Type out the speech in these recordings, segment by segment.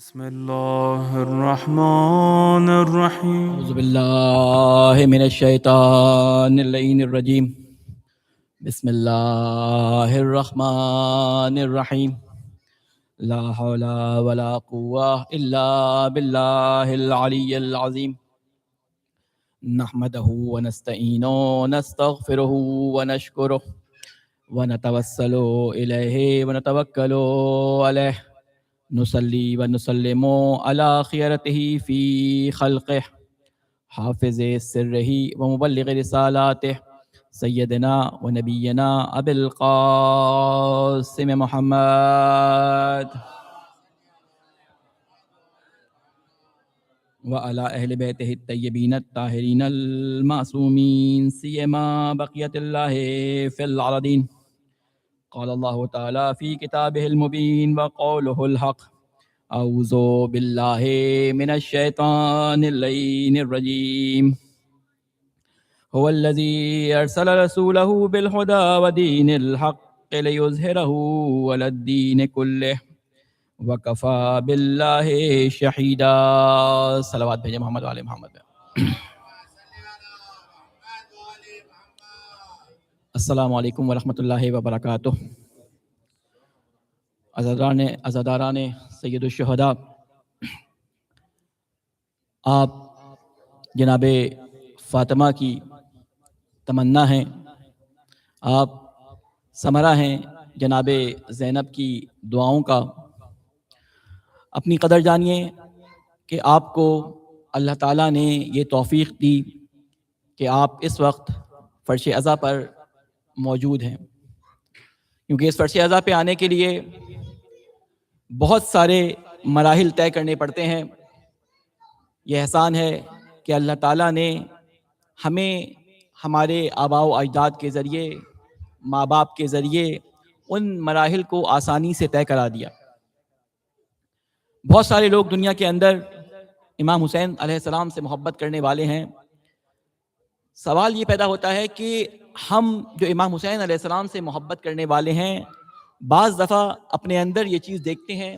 بسم الله الرحمن الرحيم. اعوذ باللہ من الشیطان اللعین الرجیم. بسم اللہ الرحمن الرحیم. لا حول ولا قوة الا باللہ العلی العظیم. نحمده ونستعینه ونستغفره ونشکره ونتوسل الیہ ونتوکل علیہ. نصلی ونسلم علی خیرتہ فی خلقہ حافظ سرہ ومبلغ رسالاتہ سیدنا و نبینا ابی القاسم محمد وعلی اہل بیتہ الطیبین الطاہرین المعصومین سیما بقیت اللہ فی العالمین. قال اللہ تعالی فی کتابہ المبین وقولہ الحق. اعوذ باللہ من الشیطان اللعین الرجیم. هو الذی ارسل رسولہ بالہدی ودین الحق لیظہرہ علی الدین کلہ وکفی باللہ شہیدا. صلوات بھیجیں محمد وعلی محمد. السلام علیکم ورحمۃ اللہ وبرکاتہ. عزاداران سید الشہداء، آپ جناب فاطمہ کی تمنا ہیں، آپ ثمرہ ہیں جناب زینب کی دعاؤں کا. اپنی قدر جانیے کہ آپ کو اللہ تعالیٰ نے یہ توفیق دی کہ آپ اس وقت فرش عزا پر موجود ہیں، کیونکہ اس فرش عزا پہ آنے کے لیے بہت سارے مراحل طے کرنے پڑتے ہیں. یہ احسان ہے کہ اللہ تعالیٰ نے ہمیں ہمارے آباء و اجداد کے ذریعے، ماں باپ کے ذریعے ان مراحل کو آسانی سے طے کرا دیا. بہت سارے لوگ دنیا کے اندر امام حسین علیہ السلام سے محبت کرنے والے ہیں. سوال یہ پیدا ہوتا ہے کہ ہم جو امام حسین علیہ السلام سے محبت کرنے والے ہیں، بعض دفعہ اپنے اندر یہ چیز دیکھتے ہیں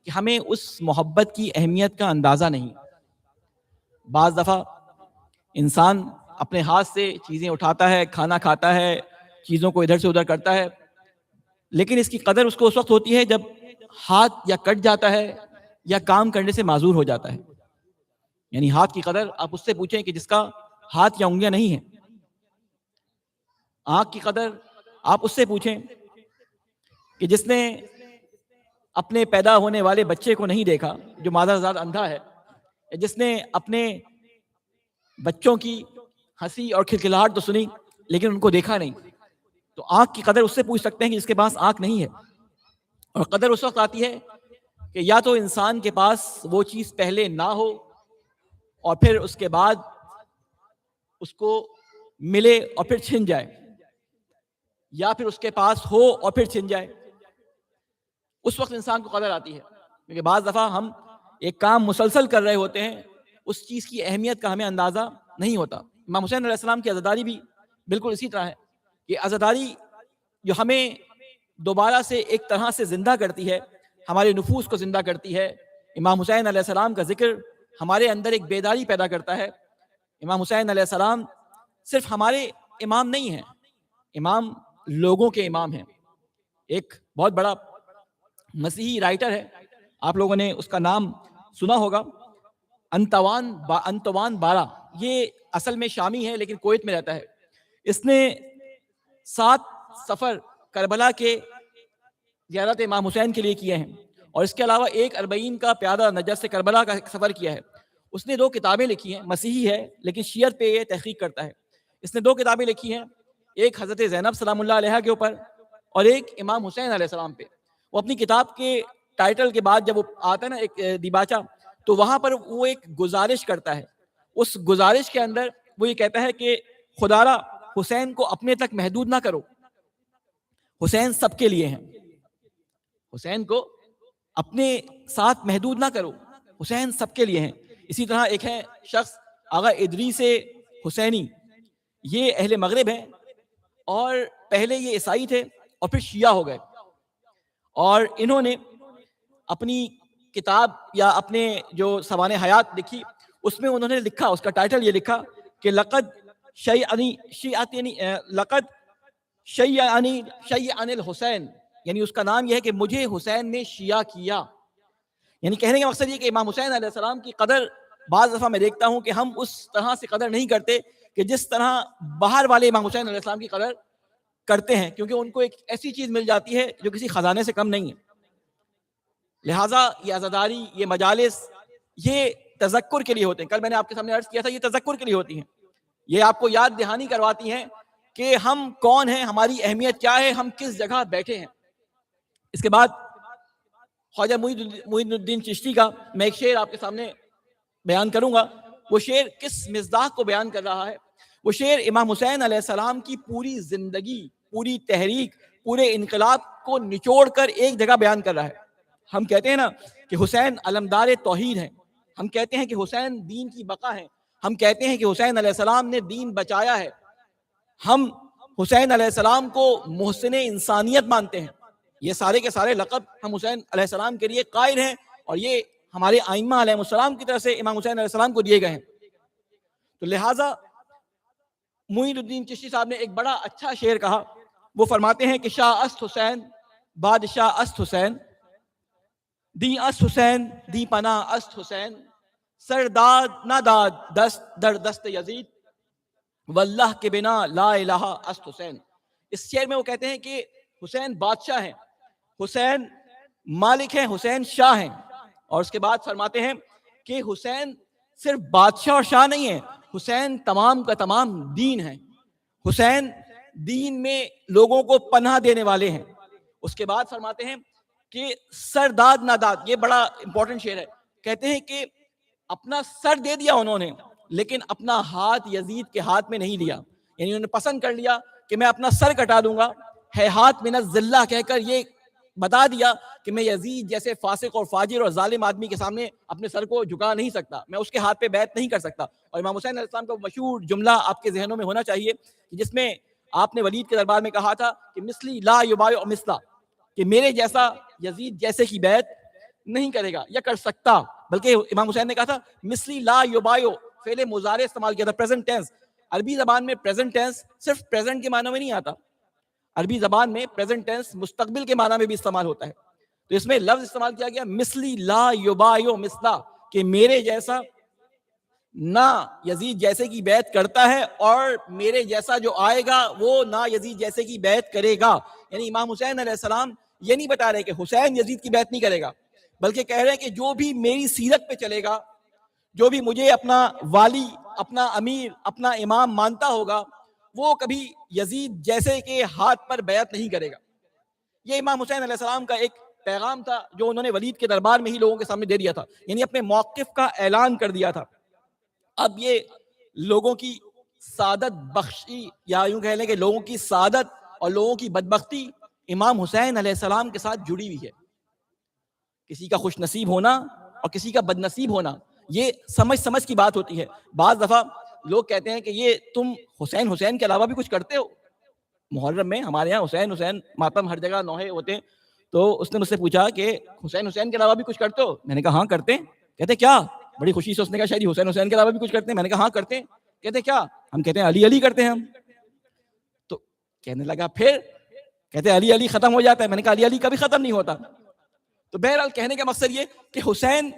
کہ ہمیں اس محبت کی اہمیت کا اندازہ نہیں. بعض دفعہ انسان اپنے ہاتھ سے چیزیں اٹھاتا ہے، کھانا کھاتا ہے، چیزوں کو ادھر سے ادھر کرتا ہے، لیکن اس کی قدر اس کو اس وقت ہوتی ہے جب ہاتھ یا کٹ جاتا ہے یا کام کرنے سے معذور ہو جاتا ہے. یعنی ہاتھ کی قدر آپ اس سے پوچھیں کہ جس کا ہاتھ یا انگلیاں نہیں ہیں. آنکھ کی قدر آپ اس سے پوچھیں کہ جس نے اپنے پیدا ہونے والے بچے کو نہیں دیکھا، جو مادرزاد اندھا ہے، جس نے اپنے بچوں کی ہنسی اور کھلکھلاہٹ تو سنی لیکن ان کو دیکھا نہیں. تو آنکھ کی قدر اس سے پوچھ سکتے ہیں کہ جس کے پاس آنکھ نہیں ہے. اور قدر اس وقت آتی ہے کہ یا تو انسان کے پاس وہ چیز پہلے نہ ہو اور پھر اس کے بعد اس کو ملے اور پھر چھن جائے، یا پھر اس کے پاس ہو اور پھر چھن جائے. اس وقت انسان کو قدر آتی ہے. کیونکہ بعض دفعہ ہم ایک کام مسلسل کر رہے ہوتے ہیں، اس چیز کی اہمیت کا ہمیں اندازہ نہیں ہوتا. امام حسین علیہ السلام کی عزاداری بھی بالکل اسی طرح ہے کہ عزاداری جو ہمیں دوبارہ سے ایک طرح سے زندہ کرتی ہے، ہمارے نفوس کو زندہ کرتی ہے. امام حسین علیہ السلام کا ذکر ہمارے اندر ایک بیداری پیدا کرتا ہے. امام حسین علیہ السلام صرف ہمارے امام نہیں ہیں، امام لوگوں کے امام ہیں. ایک بہت بڑا مسیحی رائٹر ہے، آپ لوگوں نے اس کا نام سنا ہوگا، انتوان بارہ. یہ اصل میں شامی ہے لیکن کویت میں رہتا ہے. اس نے 7 سفر کربلا کے زیارت امام حسین کے لیے کیے ہیں، اور اس کے علاوہ 1 اربعین کا پیادہ نجف سے کربلا کا سفر کیا ہے. اس نے 2 کتابیں لکھی ہیں. مسیحی ہے لیکن شیعت پہ یہ تحقیق کرتا ہے. اس نے 2 کتابیں لکھی ہیں، ایک حضرت زینب سلام اللہ علیہا کے اوپر اور ایک امام حسین علیہ السلام پہ. وہ اپنی کتاب کے ٹائٹل کے بعد جب وہ آتا ہے نا ایک دیباچہ، تو وہاں پر وہ ایک گزارش کرتا ہے. اس گزارش کے اندر وہ یہ کہتا ہے کہ خدا را حسین کو اپنے تک محدود نہ کرو، حسین سب کے لیے ہیں. حسین کو اپنے ساتھ محدود نہ کرو، حسین سب کے لیے ہیں. اسی طرح ایک ہے شخص آغا ادریس حسینی، یہ اہل مغرب ہیں اور پہلے یہ عیسائی تھے اور پھر شیعہ ہو گئے. اور انہوں نے اپنی کتاب یا اپنے جو سوانح حیات لکھی اس میں انہوں نے لکھا، اس کا ٹائٹل یہ لکھا کہ لقد شیعانی الحسین، یعنی اس کا نام یہ ہے کہ مجھے حسین نے شیعہ کیا. یعنی کہنے کا مقصد یہ کہ امام حسین علیہ السلام کی قدر بعض دفعہ میں دیکھتا ہوں کہ ہم اس طرح سے قدر نہیں کرتے کہ جس طرح باہر والے امام حسین علیہ السلام کی قدر کرتے ہیں، کیونکہ ان کو ایک ایسی چیز مل جاتی ہے جو کسی خزانے سے کم نہیں ہے. لہٰذا یہ عزاداری، یہ مجالس، یہ تذکر کے لیے ہوتے ہیں. کل میں نے آپ کے سامنے عرض کیا تھا، یہ تذکر کے لیے ہوتی ہیں. یہ آپ کو یاد دہانی کرواتی ہیں کہ ہم کون ہیں، ہماری اہمیت کیا ہے، ہم کس جگہ بیٹھے ہیں. اس کے بعد خواجہ معین الدین چشتی کا میں ایک شعر آپ کے سامنے بیان کروں گا. وہ شعر کس مصداق کو بیان کر رہا ہے؟ وہ شعر امام حسین علیہ السلام کی پوری زندگی، پوری تحریک، پورے انقلاب کو نچوڑ کر ایک جگہ بیان کر رہا ہے. ہم کہتے ہیں نا کہ حسین علمدار توحید ہیں، ہم کہتے ہیں کہ حسین دین کی بقا ہیں، ہم کہتے ہیں کہ حسین علیہ السلام نے دین بچایا ہے، ہم حسین علیہ السلام کو محسن انسانیت مانتے ہیں. یہ سارے کے سارے لقب ہم حسین علیہ السلام کے لیے قائل ہیں، اور یہ ہمارے ائمہ علیہ السلام کی طرف سے امام حسین علیہ السلام کو دیے گئے ہیں. تو لہٰذا معین الدین چشتی صاحب نے ایک بڑا اچھا شعر کہا. وہ فرماتے ہیں کہ شاہ است حسین، بادشاہ است حسین، دی است حسین، دی پناہ است حسین، سرداد نہ داد دست در دست یزید، واللہ کے بنا لا الہ است حسین. اس شعر میں وہ کہتے ہیں کہ حسین بادشاہ ہیں، حسین مالک ہیں، حسین شاہ ہیں. اور اس کے بعد فرماتے ہیں کہ حسین صرف بادشاہ اور شاہ نہیں ہے، حسین تمام کا تمام دین ہے، حسین دین میں لوگوں کو پناہ دینے والے ہیں. اس کے بعد فرماتے ہیں کہ سر داد نہ داد، یہ بڑا امپورٹنٹ شعر ہے. کہتے ہیں کہ اپنا سر دے دیا انہوں نے، لیکن اپنا ہاتھ یزید کے ہاتھ میں نہیں لیا. یعنی انہوں نے پسند کر لیا کہ میں اپنا سر کٹا دوں گا، ہے ہاتھ من الذلہ کہہ کر یہ بتا دیا کہ میں یزید جیسے فاسق اور فاجر اور ظالم آدمی کے سامنے اپنے سر کو جھکا نہیں سکتا، میں اس کے ہاتھ پہ بیعت نہیں کر سکتا. اور امام حسین علیہ السلام کا مشہور جملہ آپ کے ذہنوں میں ہونا چاہیے، جس میں آپ نے ولید کے دربار میں کہا تھا کہ مثلی لا یبایع مثلا، کہ میرے جیسا یزید جیسے کی بیعت نہیں کرے گا یا کر سکتا. بلکہ امام حسین نے کہا تھا مثلی لا یبایع، فعل مضارع استعمال کیا تھا، پریزنٹ ٹینس. عربی زبان میں پریزنٹ ٹینس صرف پریزنٹ کے معنی میں نہیں آتا، عربی زبان میں پریزنٹ ٹینس مستقبل کے معنی میں بھی استعمال ہوتا ہے. تو اس میں لفظ استعمال کیا گیا مثلی لا یبایع مثلا، کہ میرے جیسا نہ یزید جیسے کی بیعت کرتا ہے، اور میرے جیسا جو آئے گا وہ نہ یزید جیسے کی بیعت کرے گا. یعنی امام حسین علیہ السلام یہ نہیں بتا رہے کہ حسین یزید کی بیعت نہیں کرے گا، بلکہ کہہ رہے ہیں کہ جو بھی میری سیرت پہ چلے گا، جو بھی مجھے اپنا والی، اپنا امیر، اپنا امام مانتا ہوگا، وہ کبھی یزید جیسے کے ہاتھ پر بیعت نہیں کرے گا. یہ امام حسین علیہ السلام کا ایک پیغام تھا جو انہوں نے ولید کے دربار میں ہی لوگوں کے سامنے دے دیا تھا، یعنی اپنے موقف کا اعلان کر دیا تھا. اب یہ لوگوں کی سعادت بخشی، یا یوں کہہ لیں کہ لوگوں کی سعادت اور لوگوں کی بدبختی امام حسین علیہ السلام کے ساتھ جڑی ہوئی ہے. کسی کا خوش نصیب ہونا اور کسی کا بد نصیب ہونا یہ سمجھ کی بات ہوتی ہے. بعض دفعہ لوگ کہتے ہیں کہ یہ تم حسین حسین کے علاوہ بھی کچھ کرتے ہو. محرم میں ہمارے یہاں حسین حسین ماتم ہر جگہ نوحے ہوتے ہیں. تو اس نے مجھ سے پوچھا کہ حسین حسین کے علاوہ بھی کچھ کرتے ہو؟ میں نے کہا ہاں کرتے ہیں. کہتے کیا؟ بڑی خوشی سے اس نے کہا شاید حسین حسین کے علاوہ بھی کچھ کرتے ہیں. میں نے کہا ہاں کرتے ہیں. کہتے کیا؟ ہم کہتے ہیں علی علی کرتے ہیں ہم. تو کہنے لگا پھر کہتے علی علی ختم ہو جاتا ہے. میں نے کہا علی علی کبھی ختم نہیں ہوتا. تو بہرحال کہنے کا مقصد یہ کہ حسین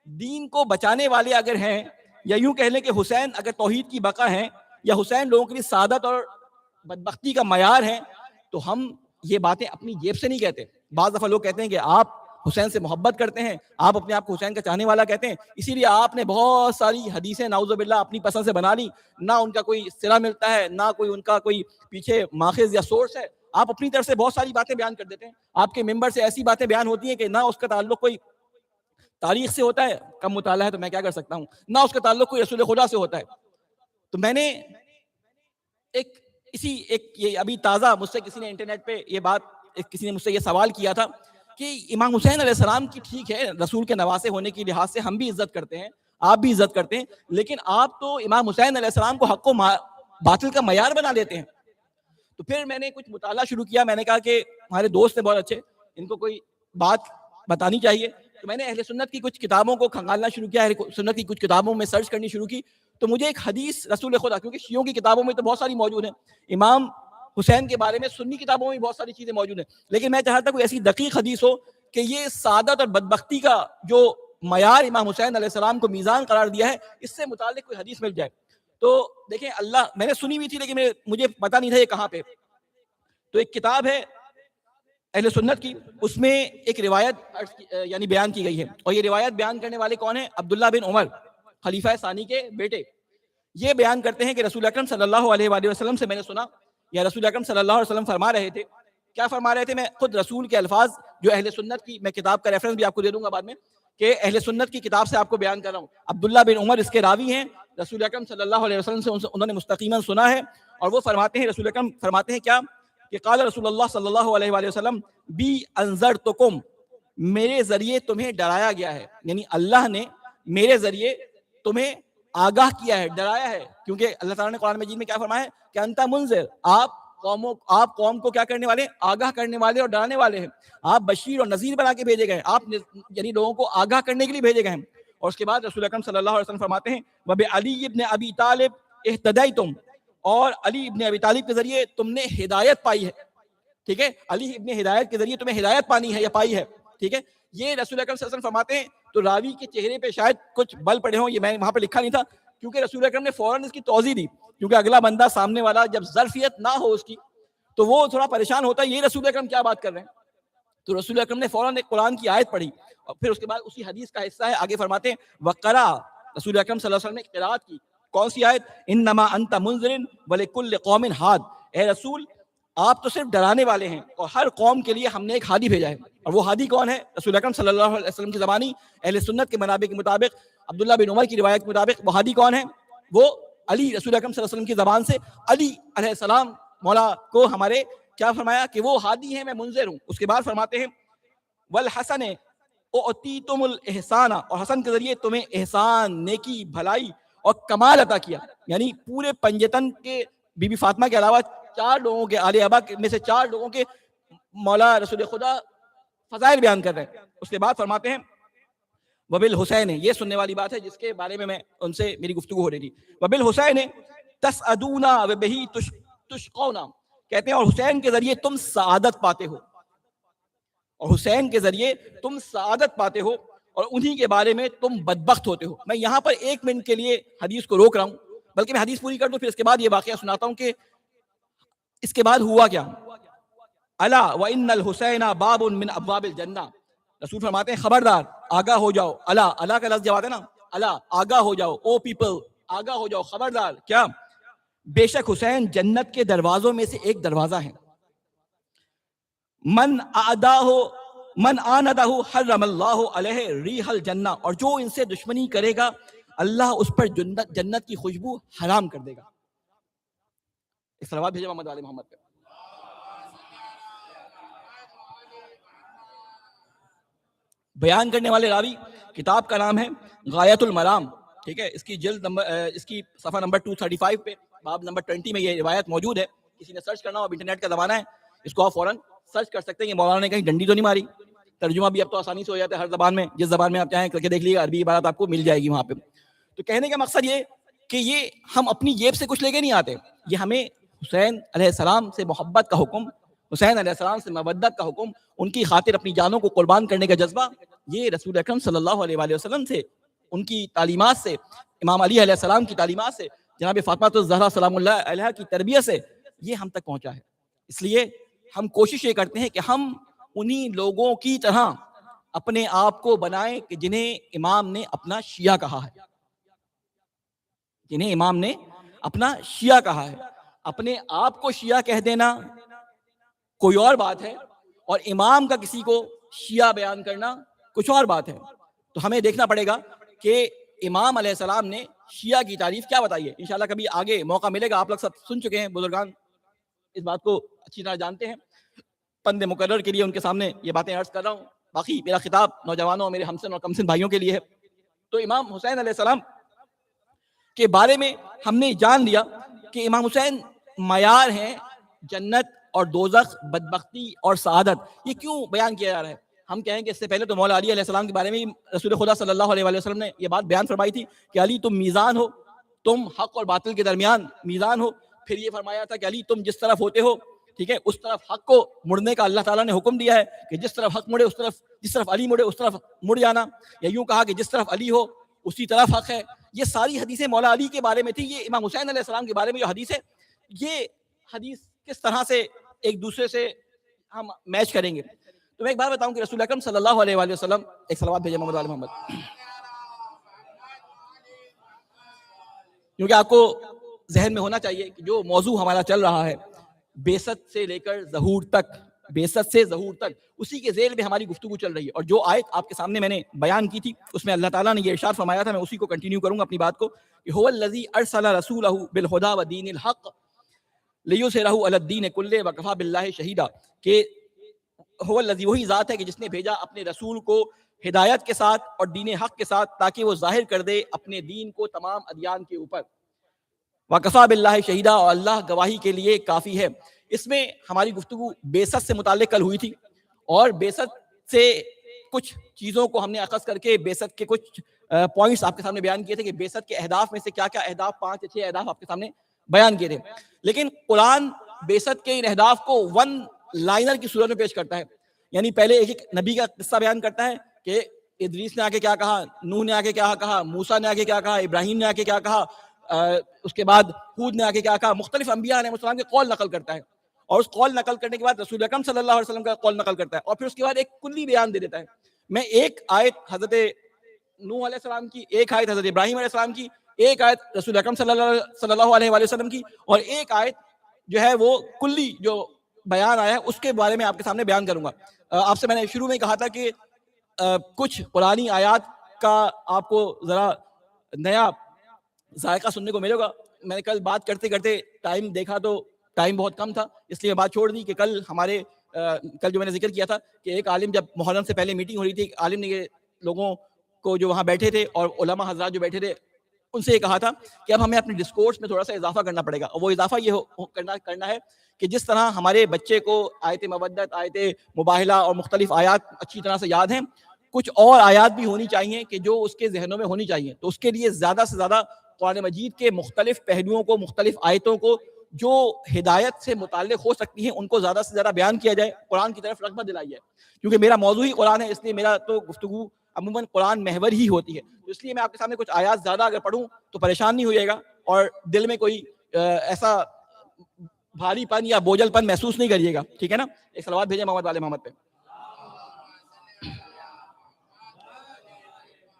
دین کو بچانے والے اگر ہیں، یا یوں کہہ لیں کہ حسین اگر توحید کی بقا ہیں، یا حسین لوگوں کے لیے سعادت اور بدبختی کا معیار ہے، تو ہم یہ باتیں اپنی جیب سے نہیں کہتے. بعض دفعہ لوگ کہتے ہیں کہ آپ حسین سے محبت کرتے ہیں، آپ اپنے آپ کو حسین کا چاہنے والا کہتے ہیں، اسی لیے آپ نے بہت ساری حدیثیں نعوذ باللہ اپنی پسند سے بنا لی، نہ ان کا کوئی صلہ ملتا ہے، نہ کوئی ان کا کوئی پیچھے ماخذ یا سورس ہے. آپ اپنی طرف سے بہت ساری باتیں بیان کر دیتے ہیں. آپ کے ممبر سے ایسی باتیں بیان ہوتی ہیں کہ نہ اس کا تعلق کوئی تاریخ سے ہوتا ہے، کم مطالعہ ہے تو میں کیا کر سکتا ہوں، نہ اس کا تعلق کوئی رسول خدا سے ہوتا ہے. تو میں نے یہ ابھی تازہ مجھ سے کسی نے انٹرنیٹ پہ یہ بات، کسی نے مجھ سے یہ سوال کیا تھا کہ امام حسین علیہ السلام کی ٹھیک ہے رسول کے نواسے ہونے کی لحاظ سے ہم بھی عزت کرتے ہیں، آپ بھی عزت کرتے ہیں، لیکن آپ تو امام حسین علیہ السلام کو حق و باطل کا معیار بنا لیتے ہیں. تو پھر میں نے کچھ مطالعہ شروع کیا. میں نے کہا کہ ہمارے دوست ہیں بہت اچھے، ان کو کوئی بات بتانی چاہیے. تو میں نے اہل سنت کی کچھ کتابوں کو کھنگالنا شروع کیا، اہل سنت کی کچھ کتابوں میں سرچ کرنی شروع کی، تو مجھے ایک حدیث رسول خدا، کیونکہ شیعوں کی کتابوں میں تو بہت ساری موجود ہیں، امام حسین کے بارے میں سنی کتابوں میں بہت ساری چیزیں موجود ہیں، لیکن میں چاہتا کوئی ایسی دقیق حدیث ہو کہ یہ سعادت اور بدبختی کا جو معیار امام حسین علیہ السلام کو میزان قرار دیا ہے، اس سے متعلق کوئی حدیث مل جائے۔ تو دیکھیں، اللہ، میں نے سنی ہوئی تھی لیکن مجھے پتا نہیں تھا یہ کہاں پہ۔ تو ایک کتاب ہے اہل سنت کی، اس میں ایک روایت یعنی بیان کی گئی ہے، اور یہ روایت بیان کرنے والے کون ہیں؟ عبداللہ بن عمر، خلیفہ ثانی کے بیٹے۔ یہ بیان کرتے ہیں کہ رسول اکرم صلی اللہ علیہ وآلہ وسلم سے میں نے سنا، یا رسول اکرم صلی اللہ علیہ وسلم فرما رہے تھے۔ کیا فرما رہے تھے؟ میں خود رسول کے الفاظ جو اہل سنت کی، میں کتاب کا ریفرنس بھی آپ کو دے دوں گا بعد میں، کہ اہل سنت کی کتاب سے آپ کو بیان کر رہا ہوں۔ عبداللہ بن عمر اس کے راوی ہیں، رسول اکرم صلی اللہ علیہ وسلم سے انہوں نے مستقیما سنا ہے، اور وہ فرماتے ہیں، رسول اکرم فرماتے ہیں کیا کہ قال رسول اللہ صلی اللہ علیہ وآلہ وسلم بی انذرتکم، میرے ذریعے تمہیں ڈرایا گیا ہے، یعنی اللہ نے میرے ذریعے تمہیں آگاہ کیا ہے، ڈرایا ہے، کیونکہ اللہ تعالیٰ نے قرآن مجید میں کیا فرمایا ہے کہ انت منذر، آپ قوم کو کیا کرنے والے؟ آگاہ کرنے والے اور ڈرانے والے ہیں۔ آپ بشیر اور نذیر بنا کے بھیجے گئے، آپ یعنی لوگوں کو آگاہ کرنے کے لیے بھیجے گئے ہیں۔ اور اس کے بعد رسول اکرم صلی اللہ علیہ وسلم فرماتے ہیں وَبِعَلِيِّ ابْنِ أَبِي طالب اهْتَدَيْتُمْ، اور علی ابن ابی طالب کے ذریعے تم نے ہدایت پائی ہے، ٹھیک ہے، علی ابن ہدایت کے ذریعے تمہیں ہدایت پانی ہے یا پائی ہے، ٹھیک ہے۔ یہ رسول اکرم صلی اللہ علیہ وسلم فرماتے ہیں، تو راوی کے چہرے پہ شاید کچھ بل پڑے ہوں، یہ میں وہاں پہ لکھا نہیں تھا، کیونکہ رسول اکرم نے فوراً اس کی توضیح دی، کیونکہ اگلا بندہ سامنے والا جب ظرفیت نہ ہو اس کی تو وہ تھوڑا پریشان ہوتا ہے، یہ رسول اکرم کیا بات کر رہے ہیں۔ تو رسول اکرم نے فوراً ایک قرآن کی آیت پڑھی، اور پھر اس کے بعد اسی حدیث کا حصہ ہے، آگے فرماتے ہیں وقرا، رسول اکرم صلی اللہ علیہ وسلم نے قرات کی، کون سی آیت؟ انما انت منذر ولکل قوم ہاد، اے رسول آپ تو صرف ڈرانے والے ہیں، اور ہر قوم کے لیے ہم نے ایک ہادی بھیجا ہے۔ اور وہ ہادی کون ہے؟ رسول اکرم صلی اللہ علیہ وسلم کی زبانی، اہل سنت کے منابع کے مطابق، عبداللہ بن عمر کی روایت کے مطابق وہ ہادی کون ہے؟ وہ علی، رسول اکرم صلی اللہ علیہ وسلم کی زبان سے علی علیہ السلام مولا کو ہمارے کیا فرمایا کہ وہ ہادی ہیں، میں منذر ہوں۔ اس کے بعد فرماتے ہیں والحسن اعطیتم الاحسان، اور حسن کے ذریعے تمہیں احسان، نیکی، بھلائی اور کمال عطا کیا، یعنی پورے پنجتن کے بی بی فاطمہ کے علاوہ 4 لوگوں کے، آل ابا میں سے 4 لوگوں کے مولا رسول خدا فضائل بیان کر رہے ہیں۔ اس کے بعد فرماتے ہیں وبالحسین، یہ سننے والی بات ہے جس کے بارے میں ان سے میری گفتگو ہو رہی تھی، وبالحسین تسعدون وبہ تشقون، کہتے ہیں اور حسین کے ذریعے تم سعادت پاتے ہو، اور حسین کے ذریعے تم سعادت پاتے ہو، اور انہی کے بارے میں تم بدبخت ہوتے ہو۔ میں یہاں پر 1 منٹ کے لیے حدیث کو روک رہا ہوں، بلکہ میں حدیث پوری کر دوں، پھر اس کے بعد یہ واقعہ سناتا ہوں کہ اس کے بعد ہوا کیا۔ الا وان الحسین باب من ابواب الجنہ، رسول فرماتے ہیں خبردار، آگاہ ہو جاؤ، اللہ کا لفظ جب آتا ہے نا، اللہ، آگاہ ہو جاؤ، او پیپل، آگاہ ہو جاؤ، خبردار، کیا؟ بے شک حسین جنت کے دروازوں میں سے ایک دروازہ ہے، من آندہ حرم اللہ علیہ ریح الجنہ، اور جو ان سے دشمنی کرے گا اللہ اس پر جنت کی خوشبو حرام کر دے گا۔ ایک صلوات بھیجے محمد علی محمد پہ۔ بیان کرنے والے راوی، کتاب کا نام ہے غایت المرام، ٹھیک ہے، اس کی جلد نمبر، اس کی صفحہ نمبر 235 پہ باب نمبر 20 میں یہ روایت موجود ہے۔ کسی نے سرچ کرنا ہو، اب انٹرنیٹ کا زمانہ ہے، اس کو آپ فوراً سرچ کر سکتے ہیں۔ یہ مولانا نے کہیں ڈنڈی تو نہیں ماری، ترجمہ بھی اب تو آسانی سے ہو جاتا ہے ہر زبان میں، جس زبان میں آپ چاہیں کر کے دیکھ لیے، عربی عبارت آپ کو مل جائے گی وہاں پہ۔ تو کہنے کا مقصد یہ کہ یہ ہم اپنی جیب سے کچھ لے کے نہیں آتے، یہ ہمیں حسین علیہ السلام سے محبت کا حکم، حسین علیہ السلام سے مودت کا حکم، ان کی خاطر اپنی جانوں کو قربان کرنے کا جذبہ، یہ رسول اکرم صلی اللہ علیہ وآلہ وسلم سے، ان کی تعلیمات سے، امام علی علیہ السلام کی تعلیمات سے، جناب فاطمہ الزہرا سلام اللہ علیہا کی تربیت سے یہ ہم تک پہنچا ہے۔ اس لیے ہم کوشش یہ کرتے ہیں کہ ہم انہی لوگوں کی طرح اپنے آپ کو بنائیں کہ جنہیں امام نے اپنا شیعہ کہا ہے، جنہیں امام نے اپنا شیعہ کہا ہے۔ اپنے آپ کو شیعہ کہہ دینا کوئی اور بات ہے، اور امام کا کسی کو شیعہ بیان کرنا کچھ اور بات ہے۔ تو ہمیں دیکھنا پڑے گا کہ امام علیہ السلام نے شیعہ کی تعریف کیا بتائی ہے۔ انشاءاللہ کبھی آگے موقع ملے گا، آپ لوگ سب سن چکے ہیں، بزرگان اس بات کو اچھی طرح جانتے ہیں، پند مقرر کے لیے ان کے سامنے یہ باتیں عرض کر رہا ہوں۔ باقی میرا خطاب نوجوانوں، میرے ہمسن اور کمسن بھائیوں کے لیے ہے۔ تو امام حسین علیہ السلام کے بارے میں ہم نے جان لیا کہ امام حسین معیار ہیں جنت اور دوزخ، بدبختی اور سعادت۔ یہ کیوں بیان کیا جا رہا ہے؟ ہم کہیں کہ اس سے پہلے تو مولا علی علیہ السلام کے بارے میں رسول خدا صلی اللہ علیہ وآلہ وسلم نے یہ بات بیان فرمائی تھی کہ علی تم میزان ہو، تم حق اور باطل کے درمیان میزان ہو. پھر یہ فرمایا تھا کہ علی تم جس طرف ہوتے ہو، ٹھیک ہے، اس طرف حق کو مڑنے کا اللہ تعالیٰ نے حکم دیا ہے کہ جس طرف حق مڑے اس طرف، جس طرف علی مڑے اس طرف مڑ جانا، یا یوں کہا کہ جس طرف علی ہو اسی طرف حق ہے. یہ ساری حدیثیں مولا علی کے بارے میں تھی. یہ امام حسین علیہ السلام کے بارے میں جو حدیث ہے، یہ حدیث کس طرح سے ایک دوسرے سے ہم میچ کریں گے. تو میں ایک بات بتاؤں کہ رسول اکرم صلی اللہ علیہ وآلہ وسلم، ایک صلوات بھیجے محمد علی محمد، کیونکہ آپ کو ذہن میں ہونا چاہیے کہ جو موضوع ہمارا چل رہا ہے بعثت سے لے کر ظہور تک، بعثت سے ظہور تک، اسی کے ذیل میں ہماری گفتگو چل رہی ہے. اور جو آیت آپ کے سامنے میں نے بیان کی تھی اس میں اللہ تعالیٰ نے یہ ارشاد فرمایا تھا، میں اسی کو کنٹینیو کروں گا اپنی بات کو، کہ هو الذی ارسل رسولہ بالہدی ودین الحق لیظہرہ علی الدین کلہ وکفی باللہ شہیدا، کہ هو الذی، وہی ذات ہے کہ جس نے بھیجا اپنے رسول کو ہدایت کے ساتھ اور دین حق کے ساتھ تاکہ وہ ظاہر کر دے اپنے دین کو تمام ادیان کے اوپر. وکفی باللہ شہیدا، اور اللہ گواہی کے لیے کافی ہے. اس میں ہماری گفتگو بعثت سے متعلق کل ہوئی تھی، اور بعثت سے کچھ چیزوں کو ہم نے اخذ کر کے بعثت کے کچھ پوائنٹس آپ کے سامنے بیان کیے تھے کہ بعثت کے اہداف میں سے کیا کیا اہداف، 5 یا 6 اہداف آپ کے سامنے بیان کیے تھے. لیکن قرآن بعثت کے ان اہداف کو ون لائنر کی صورت میں پیش کرتا ہے. یعنی پہلے ایک ایک نبی کا قصہ بیان کرتا ہے کہ ادریس نے آ کے کیا کہا، نوح نے آ کے کیا کہا، موسیٰ نے آ کے کیا کہا، ابراہیم نے آ کے کیا کہا، اس کے بعد ہود نے آ کے کیا کہا. مختلف انبیاء علیہ السلام کے قول نقل کرتا ہے، اور اس قول نقل کرنے کے بعد رسول اکرم صلی اللہ علیہ وسلم کا قول نقل کرتا ہے، اور پھر اس کے بعد ایک کلی بیان دے دیتا ہے. میں ایک آیت حضرت نوح علیہ السلام کی، ایک آیت حضرت ابراہیم علیہ السلام کی، ایک آیت رسول اکرم صلی اللہ علیہ وآلہ وسلم کی، اور ایک آیت جو ہے وہ کلی جو بیان آیا ہے اس کے بارے میں آپ کے سامنے بیان کروں گا. آپ سے میں نے شروع میں کہا تھا کہ کچھ قرآنی آیات کا آپ کو ذرا نیا ذائقہ سننے کو ملے گا. میں نے کل بات کرتے کرتے ٹائم دیکھا تو ٹائم بہت کم تھا، اس لیے بات چھوڑ دی کہ کل ہمارے کل جو میں نے ذکر کیا تھا کہ ایک عالم، جب محرم سے پہلے میٹنگ ہو رہی تھی، ایک عالم نے یہ لوگوں کو جو وہاں بیٹھے تھے اور علماء حضرات جو بیٹھے تھے ان سے یہ کہا تھا کہ اب ہمیں اپنے ڈسکورس میں تھوڑا سا اضافہ کرنا پڑے گا. اور وہ اضافہ یہ کرنا ہے کہ جس طرح ہمارے بچے کو آیت مودت، آیت مباہلہ اور مختلف آیات اچھی طرح سے یاد ہیں، کچھ اور آیات بھی ہونی چاہیے کہ جو اس کے ذہنوں میں ہونی چاہیے. تو اس کے لیے زیادہ سے زیادہ قرآن مجید کے مختلف پہلوؤں کو، مختلف آیتوں کو جو ہدایت سے متعلق ہو سکتی ہیں ان کو زیادہ سے زیادہ بیان کیا جائے، قرآن کی طرف رغبت دلائی جائے. کیونکہ میرا موضوع ہی قرآن ہے، اس لیے میرا تو گفتگو عموماً قرآن محور ہی ہوتی ہے. تو اس لیے میں آپ کے سامنے کچھ آیات زیادہ اگر پڑھوں تو پریشان نہیں ہوئے گا، اور دل میں کوئی ایسا بھاری پن یا بوجھل پن محسوس نہیں کریے گا. ٹھیک ہے نا؟ ایک صلوات بھیجیں محمد والے محمد پہ.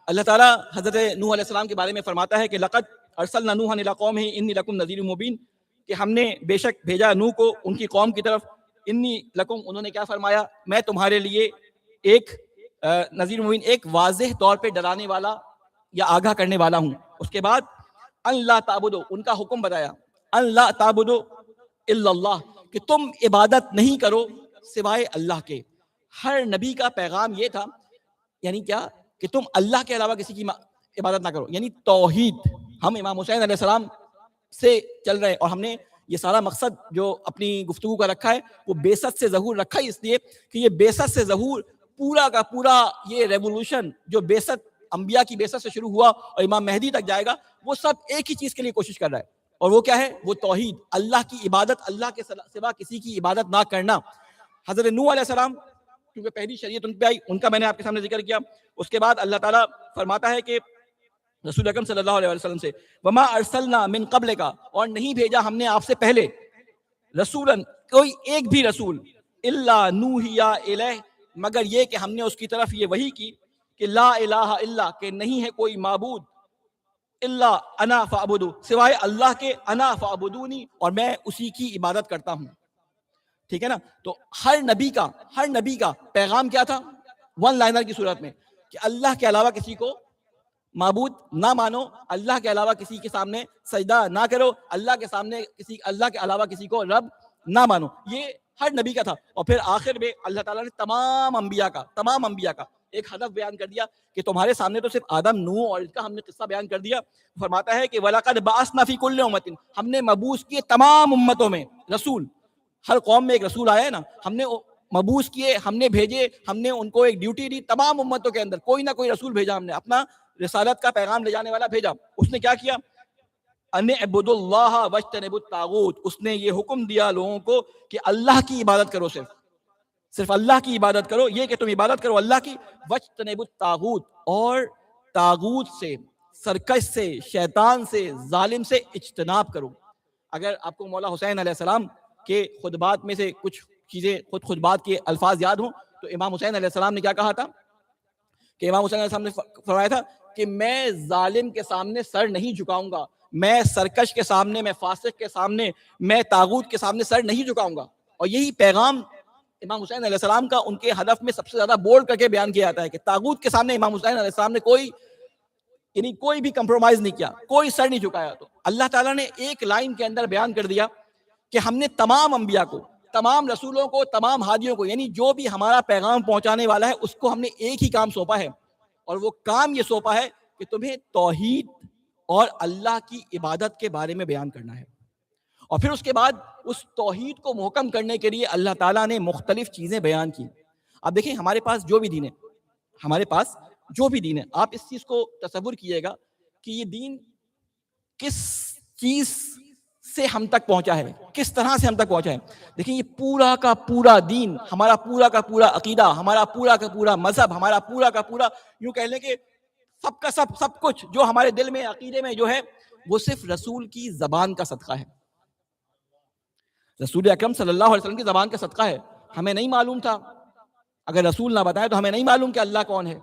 اللہ تعالیٰ حضرت نوح علیہ السلام کے بارے میں فرماتا ہے کہ لقد ارسلنا نوحا الی قومہ انی لکم نذیر مبین، کہ ہم نے بے شک بھیجا نوح کو ان کی قوم کی طرف. انی لکم، انہوں نے کیا فرمایا؟ میں تمہارے لیے ایک نذیر مبین، ایک واضح طور پہ ڈرانے والا یا آگاہ کرنے والا ہوں. اس کے بعد ان لا تعبدوا، ان کا حکم بتایا، ان لا تعبدوا الا اللہ، کہ تم عبادت نہیں کرو سوائے اللہ کے. ہر نبی کا پیغام یہ تھا، یعنی کیا؟ کہ تم اللہ کے علاوہ کسی کی عبادت نہ کرو، یعنی توحید. ہم امام حسین علیہ السلام سے چل رہے ہیں، اور ہم نے یہ سارا مقصد جو اپنی گفتگو کا رکھا ہے وہ بعثت سے ظہور رکھا ہے، اس لیے کہ یہ بعثت سے ظہور پورا کا پورا یہ ریولوشن جو بعثت انبیاء کی بعثت سے شروع ہوا اور امام مہدی تک جائے گا، وہ سب ایک ہی چیز کے لیے کوشش کر رہا ہے، اور وہ کیا ہے؟ وہ توحید، اللہ کی عبادت، اللہ کے سوا کسی کی عبادت نہ کرنا. حضرت نوح علیہ السلام کیونکہ پہلی شریعت ان پہ آئی، ان کا میں نے آپ کے سامنے ذکر کیا. اس کے بعد اللہ تعالیٰ فرماتا ہے کہ رسول اکرم صلی اللہ علیہ وسلم سے، وما ارسلنا من قبل کا، اور نہیں بھیجا ہم نے آپ سے پہلے، رسولاً، کوئی ایک بھی رسول، الا نوحی الیہ، مگر یہ کہ ہم نے اس کی طرف یہ وحی کی کہ لا الہ الا، کہ نہیں ہے کوئی معبود، الا انا فاعبدوا، سوائے اللہ کے، انا فاعبدونی، اور میں اسی کی عبادت کرتا ہوں. ٹھیک ہے نا؟ تو ہر نبی کا پیغام کیا تھا؟ ون لائنر کی صورت میں، کہ اللہ کے علاوہ کسی کو معبود نہ مانو، اللہ کے علاوہ کسی کے سامنے سجدہ نہ کرو، اللہ کے علاوہ کسی کو رب نہ مانو. یہ ہر نبی کا تھا. اور پھر آخر میں اللہ تعالیٰ نے تمام انبیاء کا ایک ہدف بیان کر دیا کہ تمہارے سامنے تو صرف آدم، نوح اور اس کا ہم نے قصہ بیان کر دیا. فرماتا ہے کہ وَلَقَدْ بَعَثْنَا فِي كُلِّ أُمَّةٍ، ہم نے مبعوث کیے تمام امتوں میں رسول. ہر قوم میں ایک رسول آیا ہے نا، ہم نے مبعوث کیے، ہم نے بھیجے، ہم نے ان کو ایک ڈیوٹی دی، تمام امتوں کے اندر کوئی نہ کوئی رسول بھیجا، ہم نے اپنا رسالت کا پیغام لے جانے والا بھیجا. اس نے کیا کیا؟ ان اعبدوا اللہ واجتنبوا الطاغوت. اس نے یہ حکم دیا لوگوں کو کہ اللہ کی عبادت کرو، صرف اللہ کی عبادت کرو، یہ کہ تم عبادت کرو اللہ کی. واجتنبوا الطاغوت، اور طاغوت سے، سرکش سے، شیطان سے، ظالم سے اجتناب کرو. اگر آپ کو مولا حسین علیہ السلام کے خطبات میں سے کچھ چیزیں، خطبات کے الفاظ یاد ہوں تو امام حسین علیہ السلام نے کیا کہا تھا کہ امام حسین علیہ السلام نے فرمایا تھا کہ میں ظالم کے سامنے سر نہیں جھکاؤں گا، میں سرکش کے سامنے، میں فاسق کے سامنے، میں طاغوت کے سامنے سر نہیں جھکاؤں گا. اور یہی پیغام امام حسین علیہ السلام کا ان کے ہدف میں سب سے زیادہ بولڈ کر کے بیان کیا جاتا ہے کہ طاغوت کے سامنے امام حسین علیہ السلام نے کوئی بھی کمپرومائز نہیں کیا، کوئی سر نہیں جھکایا. تو اللہ تعالیٰ نے ایک لائن کے اندر بیان کر دیا کہ ہم نے تمام انبیاء کو، تمام رسولوں کو، تمام ہادیوں کو، یعنی جو بھی ہمارا پیغام پہنچانے والا ہے اس کو ہم نے ایک ہی کام سونپا ہے، اور وہ کام یہ سونپا ہے کہ تمہیں توحید اور اللہ کی عبادت کے بارے میں بیان کرنا ہے. اور پھر اس کے بعد اس توحید کو محکم کرنے کے لیے اللہ تعالیٰ نے مختلف چیزیں بیان کی. اب دیکھیں ہمارے پاس جو بھی دین ہے، ہمارے پاس جو بھی دین ہے، آپ اس چیز کو تصور کیے گا کہ یہ دین کس چیز سے ہم تک پہنچا ہے، کس طرح سے ہم تک پہنچا ہے. دیکھیں یہ پورا کا پورا دین، ہمارا پورا کا پورا عقیدہ، ہمارا پورا کا پورا مذہب، ہمارا پورا کا پورا، یوں کہہ لیں کہ سب کا سب کچھ جو ہمارے دل میں، عقیدے میں جو ہے، وہ صرف رسول کی زبان کا صدقہ ہے. رسول اکرم صلی اللہ علیہ وسلم کی زبان کا صدقہ ہے. ہمیں نہیں معلوم تھا، اگر رسول نہ بتائے تو ہمیں نہیں معلوم کہ اللہ کون ہے.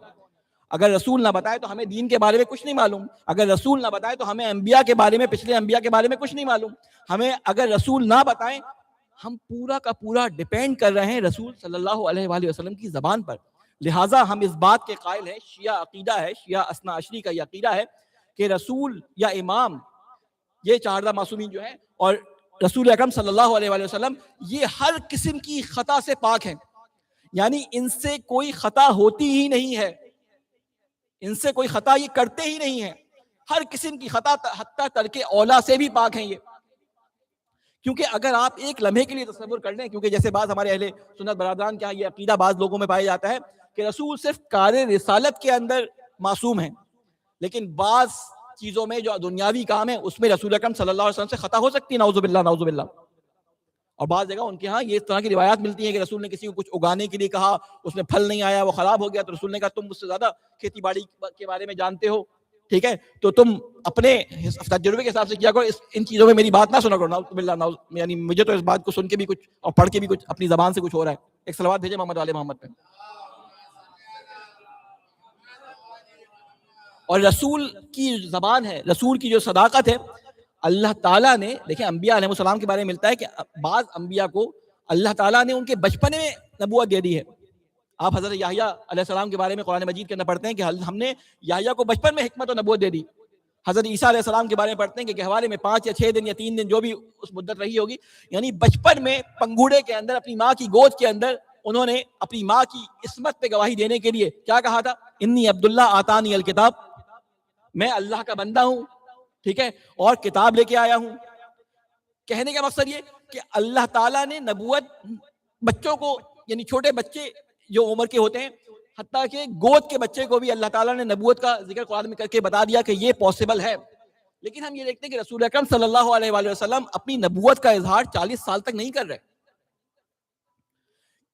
اگر رسول نہ بتائے تو ہمیں دین کے بارے میں کچھ نہیں معلوم. اگر رسول نہ بتائے تو ہمیں انبیاء کے بارے میں، پچھلے انبیاء کے بارے میں کچھ نہیں معلوم. ہمیں اگر رسول نہ بتائیں، ہم پورا کا پورا ڈیپینڈ کر رہے ہیں رسول صلی اللہ علیہ وآلہ وسلم کی زبان پر. لہٰذا ہم اس بات کے قائل ہیں، شیعہ عقیدہ ہے، شیعہ اثنا عشری کا یہ عقیدہ ہے کہ رسول یا امام، یہ 14 معصومین جو ہیں، اور رسول اکرم صلی اللہ علیہ وآلہ وسلم، یہ ہر قسم کی خطا سے پاک ہیں. یعنی ان سے کوئی خطا ہوتی ہی نہیں ہے، ان سے کوئی خطا یہ کرتے ہی نہیں ہیں. ہر قسم کی خطا، حتیٰ ترک اولا سے بھی پاک ہیں یہ. کیونکہ اگر آپ ایک لمحے کے لیے تصور کر لیں، کیونکہ جیسے بعض ہمارے اہل سنت برادران کیا یہ عقیدہ بعض لوگوں میں پایا جاتا ہے کہ رسول صرف کار رسالت کے اندر معصوم ہیں، لیکن بعض چیزوں میں جو دنیاوی کام ہے اس میں رسول اکرم صلی اللہ علیہ وسلم سے خطا ہو سکتی ہے، نعوذ باللہ نعوذ باللہ. اور بعض جگہ ان کے ہاں یہ اس طرح کی روایات ملتی ہیں کہ رسول نے کسی کو کچھ اگانے کے لیے کہا، اس میں پھل نہیں آیا، وہ خراب ہو گیا، تو رسول نے کہا تم مجھ سے زیادہ کھیتی باڑی کے بارے میں جانتے ہو، ٹھیک ہے، تو تم اپنے تجربے کے حساب سے کیا کرو، ان چیزوں میں میری بات نہ سنا کرو. نعوذ باللہ یعنی مجھے تو اس بات کو سن کے بھی کچھ اور پڑھ کے بھی کچھ اپنی زبان سے کچھ ہو رہا ہے. ایک صلوات بھیجے محمد والے محمد پہ. اور رسول کی زبان ہے، رسول کی جو صداقت ہے، اللہ تعالیٰ نے، دیکھیں انبیاء علیہ السلام کے بارے میں ملتا ہے کہ بعض انبیاء کو اللہ تعالیٰ نے ان کے بچپنے میں نبوت دے دی ہے. آپ حضرت یحییٰ علیہ السلام کے بارے میں قرآن مجید کے اندر پڑھتے ہیں کہ ہم نے یحییٰ کو بچپن میں حکمت و نبوت دے دی. حضرت عیسیٰ علیہ السلام کے بارے میں پڑھتے ہیں کہ گہوارے میں 5 یا 6 دن یا 3 دن جو بھی اس مدت رہی ہوگی، یعنی بچپن میں پنگوڑے کے اندر، اپنی ماں کی گود کے اندر، انہوں نے اپنی ماں کی عصمت پہ گواہی دینے کے لیے کیا کہا تھا؟ انی عبداللہ آتانی الکتاب، میں اللہ کا بندہ ہوں، ٹھیک ہے، اور کتاب لے کے آیا ہوں. کہنے کا مقصد یہ کہ اللہ تعالیٰ نے نبوت بچوں کو، یعنی چھوٹے بچے جو عمر کے ہوتے ہیں، حتیٰ کہ گود کے بچے کو بھی اللہ تعالیٰ نے نبوت کا ذکر قرآن میں کر کے بتا دیا کہ یہ پاسبل ہے. لیکن ہم یہ دیکھتے ہیں کہ رسول اکرم صلی اللہ علیہ وآلہ وسلم اپنی نبوت کا اظہار 40 سال تک نہیں کر رہے.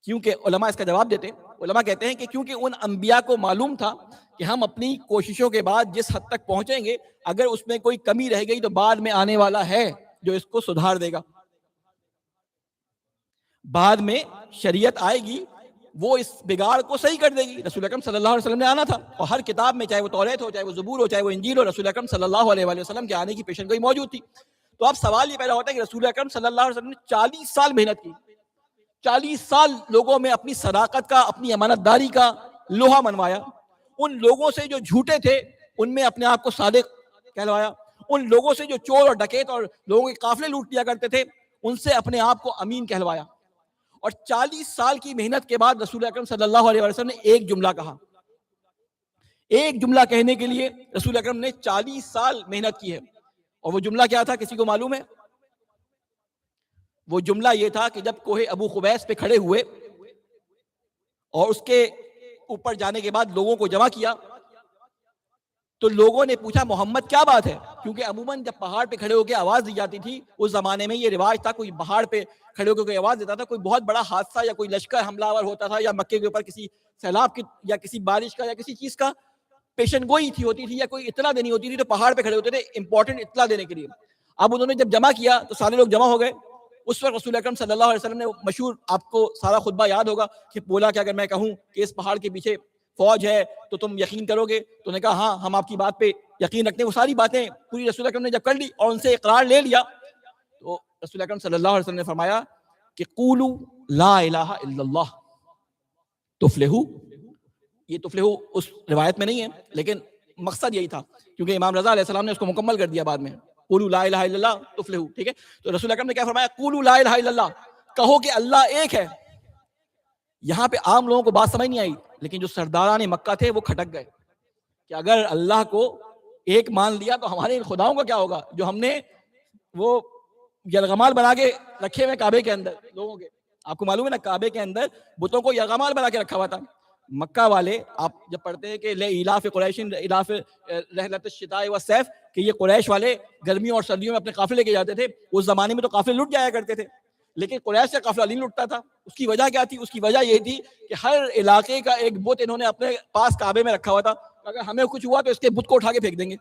کیونکہ علماء اس کا جواب دیتے ہیں، علماء کہتے ہیں کہ کیونکہ ان انبیاء کو معلوم تھا کہ ہم اپنی کوششوں کے بعد جس حد تک پہنچیں گے، اگر اس میں کوئی کمی رہ گئی تو بعد میں آنے والا ہے جو اس کو سدھار دے گا. بعد میں شریعت آئے گی، وہ اس بگاڑ کو صحیح کر دے گی. رسول اکرم صلی اللہ علیہ وسلم نے آنا تھا، اور ہر کتاب میں، چاہے وہ توریت ہو، چاہے وہ زبور ہو، چاہے وہ انجیل ہو، رسول اکرم صلی اللہ علیہ وآلہ وسلم کے آنے کی پیشن گوئی موجود تھی. تو اب سوال یہ پیدا ہوتا ہے کہ رسول اکرم صلی اللہ علیہ وسلم نے 40 سال محنت کی، 40 سال لوگوں میں اپنی صداقت کا، اپنی امانت داری کا لوہا منوایا. ان لوگوں سے جو جھوٹے تھے ان میں اپنے آپ کو صادق کہلوایا. ان لوگوں سے جو چور اور ڈکیت اور لوگوں کے قافلے لوٹ لیا کرتے تھے، ان سے اپنے آپ کو امین کہلوایا. اور 40 سال کی محنت کے بعد رسول اکرم صلی اللہ علیہ وسلم نے ایک جملہ کہا. ایک جملہ کہنے کے لیے رسول اکرم نے 40 سال محنت کی ہے. اور وہ جملہ کیا تھا؟ کسی کو معلوم ہے؟ وہ جملہ یہ تھا کہ جب کوہ ابو قبیس پہ کھڑے ہوئے اور اس کے اوپر جانے کے بعد لوگوں کو جمع کیا تو لوگوں نے پوچھا محمد کیا بات ہے، کیونکہ عموماً جب پہاڑ پہ کھڑے ہو کے آواز دی جاتی تھی اس زمانے میں یہ رواج تھا، کوئی پہاڑ پہ کھڑے ہو کے کوئی آواز دیتا تھا، کوئی بہت بڑا حادثہ یا کوئی لشکر حملہ آور ہوتا تھا یا مکے کے اوپر کسی سیلاب کی یا کسی بارش کا یا کسی چیز کا پیشن گوئی ہوتی تھی یا کوئی اطلاع دینی ہوتی تھی تو پہاڑ پہ کھڑے ہوتے تھے امپورٹنٹ اطلاع دینے کے لیے. اب انہوں نے جب جمع کیا تو سارے لوگ جمع ہو گئے. اس وقت رسول اکرم صلی اللہ علیہ وسلم نے مشہور، آپ کو سارا خطبہ یاد ہوگا، کہ بولا کہ اگر میں کہوں کہ اس پہاڑ کے پیچھے فوج ہے تو تم یقین کرو گے؟ تو نے کہا ہاں ہم آپ کی بات پہ یقین رکھتے ہیں. وہ ساری باتیں پوری رسول اکرم نے جب کر لی اور ان سے اقرار لے لیا تو رسول اکرم صلی اللہ علیہ وسلم نے فرمایا کہ قولوا لا الہ الا اللہ تفلحوا. یہ تفلحوا اس روایت میں نہیں ہے لیکن مقصد یہی تھا، کیونکہ امام رضا علیہ السلام نے اس کو مکمل کر دیا بعد میں، قولوا لا الہ الا اللہ تفلحوا. ٹھیک ہے، تو رسول اکرم نے کیا فرمایا؟ قولوا لا الہ الا اللہ، کہو کہ اللہ ایک ہے. یہاں پہ عام لوگوں کو بات سمجھ نہیں آئی، لیکن جو سرداران مکہ تھے وہ کھٹک گئے کہ اگر اللہ کو ایک مان لیا تو ہمارے ان خداؤں کا کیا ہوگا جو ہم نے وہ یرغمال بنا کے رکھے ہوئے کعبے کے اندر لوگوں کے. آپ کو معلوم ہے نا کعبے کے اندر بتوں کو یرغمال بنا کے رکھا ہوا تھا. مکہ والے، آپ جب پڑھتے ہیں کہ لإلاف قریش الاف رحلت الشتاء والصیف، کہ یہ قریش والے گرمیوں اور سردیوں میں اپنے قافلے لے کے جاتے تھے. اس زمانے میں تو قافلے لٹ جایا کرتے تھے، لیکن قریش سے قافلہ نہیں لٹتا تھا. اس کی وجہ کیا تھی؟ اس کی وجہ یہ تھی کہ ہر علاقے کا ایک بت انہوں نے اپنے پاس کعبے میں رکھا ہوا تھا. اگر ہمیں کچھ ہوا تو اس کے بت کو اٹھا کے پھینک دیں گے.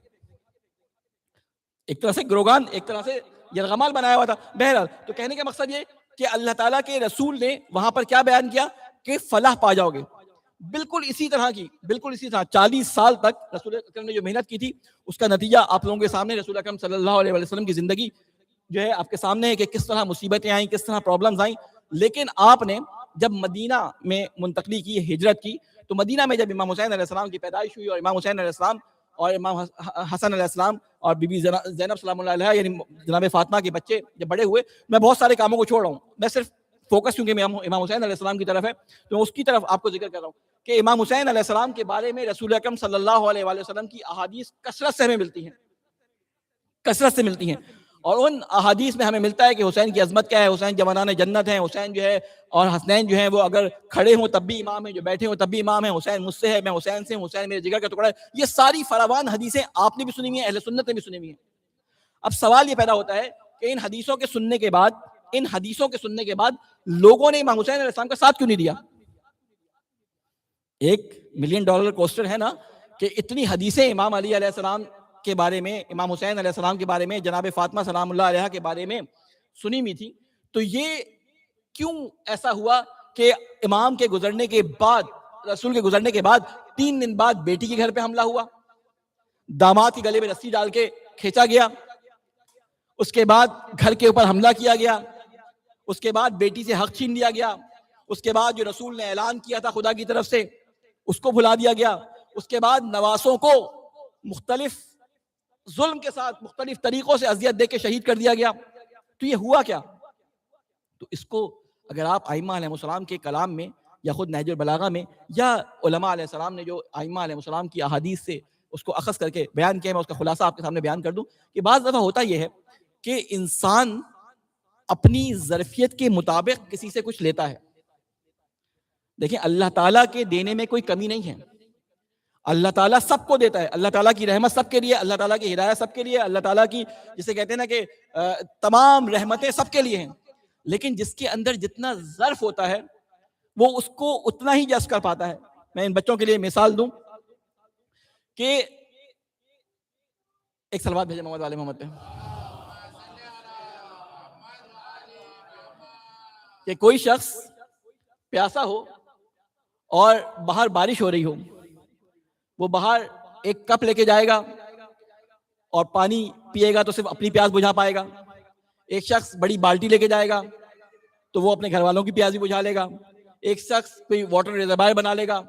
ایک طرح سے گروگان، ایک طرح سے یرغمال بنایا ہوا تھا. بہرحال تو کہنے کا مقصد یہ کہ اللہ تعالیٰ کے رسول نے وہاں پر کیا بیان کیا کہ فلاح پا جاؤ گے. بالکل اسی طرح 40 سال تک رسول اکرم نے جو محنت کی تھی اس کا نتیجہ آپ لوگوں کے سامنے. رسول اکرم صلی اللہ علیہ وسلم کی زندگی جو ہے آپ کے سامنے ہے کہ کس طرح مصیبتیں آئیں، کس طرح پرابلمز آئیں. لیکن آپ نے جب مدینہ میں منتقلی کی، ہجرت کی، تو مدینہ میں جب امام حسین علیہ السلام کی پیدائش ہوئی اور امام حسین علیہ السلام اور امام حسن علیہ السلام اور بی بی زینب سلام اللہ علیہا یعنی جناب فاطمہ کے بچے جب بڑے ہوئے، میں بہت سارے کاموں کو چھوڑ رہا ہوں، میں صرف فوکس کیونکہ میں امام حسین علیہ السلام کی طرف ہے تو اس کی طرف آپ کو ذکر کر رہا ہوں کہ امام حسین علیہ السلام کے بارے میں رسول اکرم صلی اللہ علیہ وآلہ وسلم کی احادیث کثرت سے ہمیں ملتی ہیں، کثرت سے ملتی ہیں. اور ان احادیث میں ہمیں ملتا ہے کہ حسین کی عظمت کیا ہے، حسین جوانان جنت ہیں، حسین جو ہے اور حسنین جو ہیں وہ اگر کھڑے ہوں تب بھی امام ہیں، جو بیٹھے ہوں تب بھی امام ہیں، حسین مجھ سے ہے، میں حسین سے ہوں، حسین میرے جگر کا ٹکڑا ہے. یہ ساری فراوان حدیثیں آپ نے بھی سنی ہوئی ہیں، اہل سنت نے بھی سنی ہوئی ہیں. اب سوال یہ پیدا ہوتا ہے کہ ان حدیثوں کے سننے کے بعد لوگوں نے امام حسین علیہ السلام کا ساتھ کیوں نہیں دیا؟ $1 ملین کوسٹر ہے نا کہ اتنی حدیثیں امام علی علیہ السلام کے بارے میں، امام حسین علیہ السلام کے بارے میں، جناب فاطمہ سلام اللہ علیہا کے بارے میں سنی ہوئی تھی. تو یہ کیوں ایسا ہوا کہ امام کے گزرنے کے بعد، رسول کے گزرنے کے بعد 3 دن بعد بیٹی کے گھر پہ حملہ ہوا، داماد کے گلے میں رسی ڈال کے کھینچا گیا، اس کے بعد گھر کے اوپر حملہ کیا گیا، اس کے بعد بیٹی سے حق چھین لیا گیا، اس کے بعد جو رسول نے اعلان کیا تھا خدا کی طرف سے اس کو بھلا دیا گیا، اس کے بعد نواسوں کو مختلف ظلم کے ساتھ مختلف طریقوں سے اذیت دے کے شہید کر دیا گیا. تو یہ ہوا کیا؟ تو اس کو اگر آپ ائمہ علیہ السلام کے کلام میں یا خود نہج البلاغہ میں یا علماء علیہ السلام نے جو ائمہ علیہ السلام کی احادیث سے اس کو اخذ کر کے بیان کیا، میں اس کا خلاصہ آپ کے سامنے بیان کر دوں کہ بعض دفعہ ہوتا یہ ہے کہ انسان اپنی ظرفیت کے مطابق کسی سے کچھ لیتا ہے. دیکھیں اللہ تعالیٰ کے دینے میں کوئی کمی نہیں ہے، اللہ تعالیٰ سب کو دیتا ہے، اللہ تعالیٰ کی رحمت سب کے لیے، اللہ تعالیٰ کی ہدایت سب کے لیے، اللہ تعالیٰ کی جسے کہتے ہیں نا کہ تمام رحمتیں سب کے لیے ہیں. لیکن جس کے اندر جتنا ظرف ہوتا ہے وہ اس کو اتنا ہی جذب کر پاتا ہے. میں ان بچوں کے لیے مثال دوں کہ ایک صلوات بھیجے محمد والے محمد پہ، کہ کوئی شخص پیاسا ہو اور باہر بارش ہو رہی ہو، وہ باہر ایک کپ لے کے جائے گا اور پانی پیے گا تو صرف اپنی پیاس بجھا پائے گا. ایک شخص بڑی بالٹی لے کے جائے گا تو وہ اپنے گھر والوں کی پیاس بھی بجھا لے گا. ایک شخص کوئی واٹر ریزروائر بنا لے گا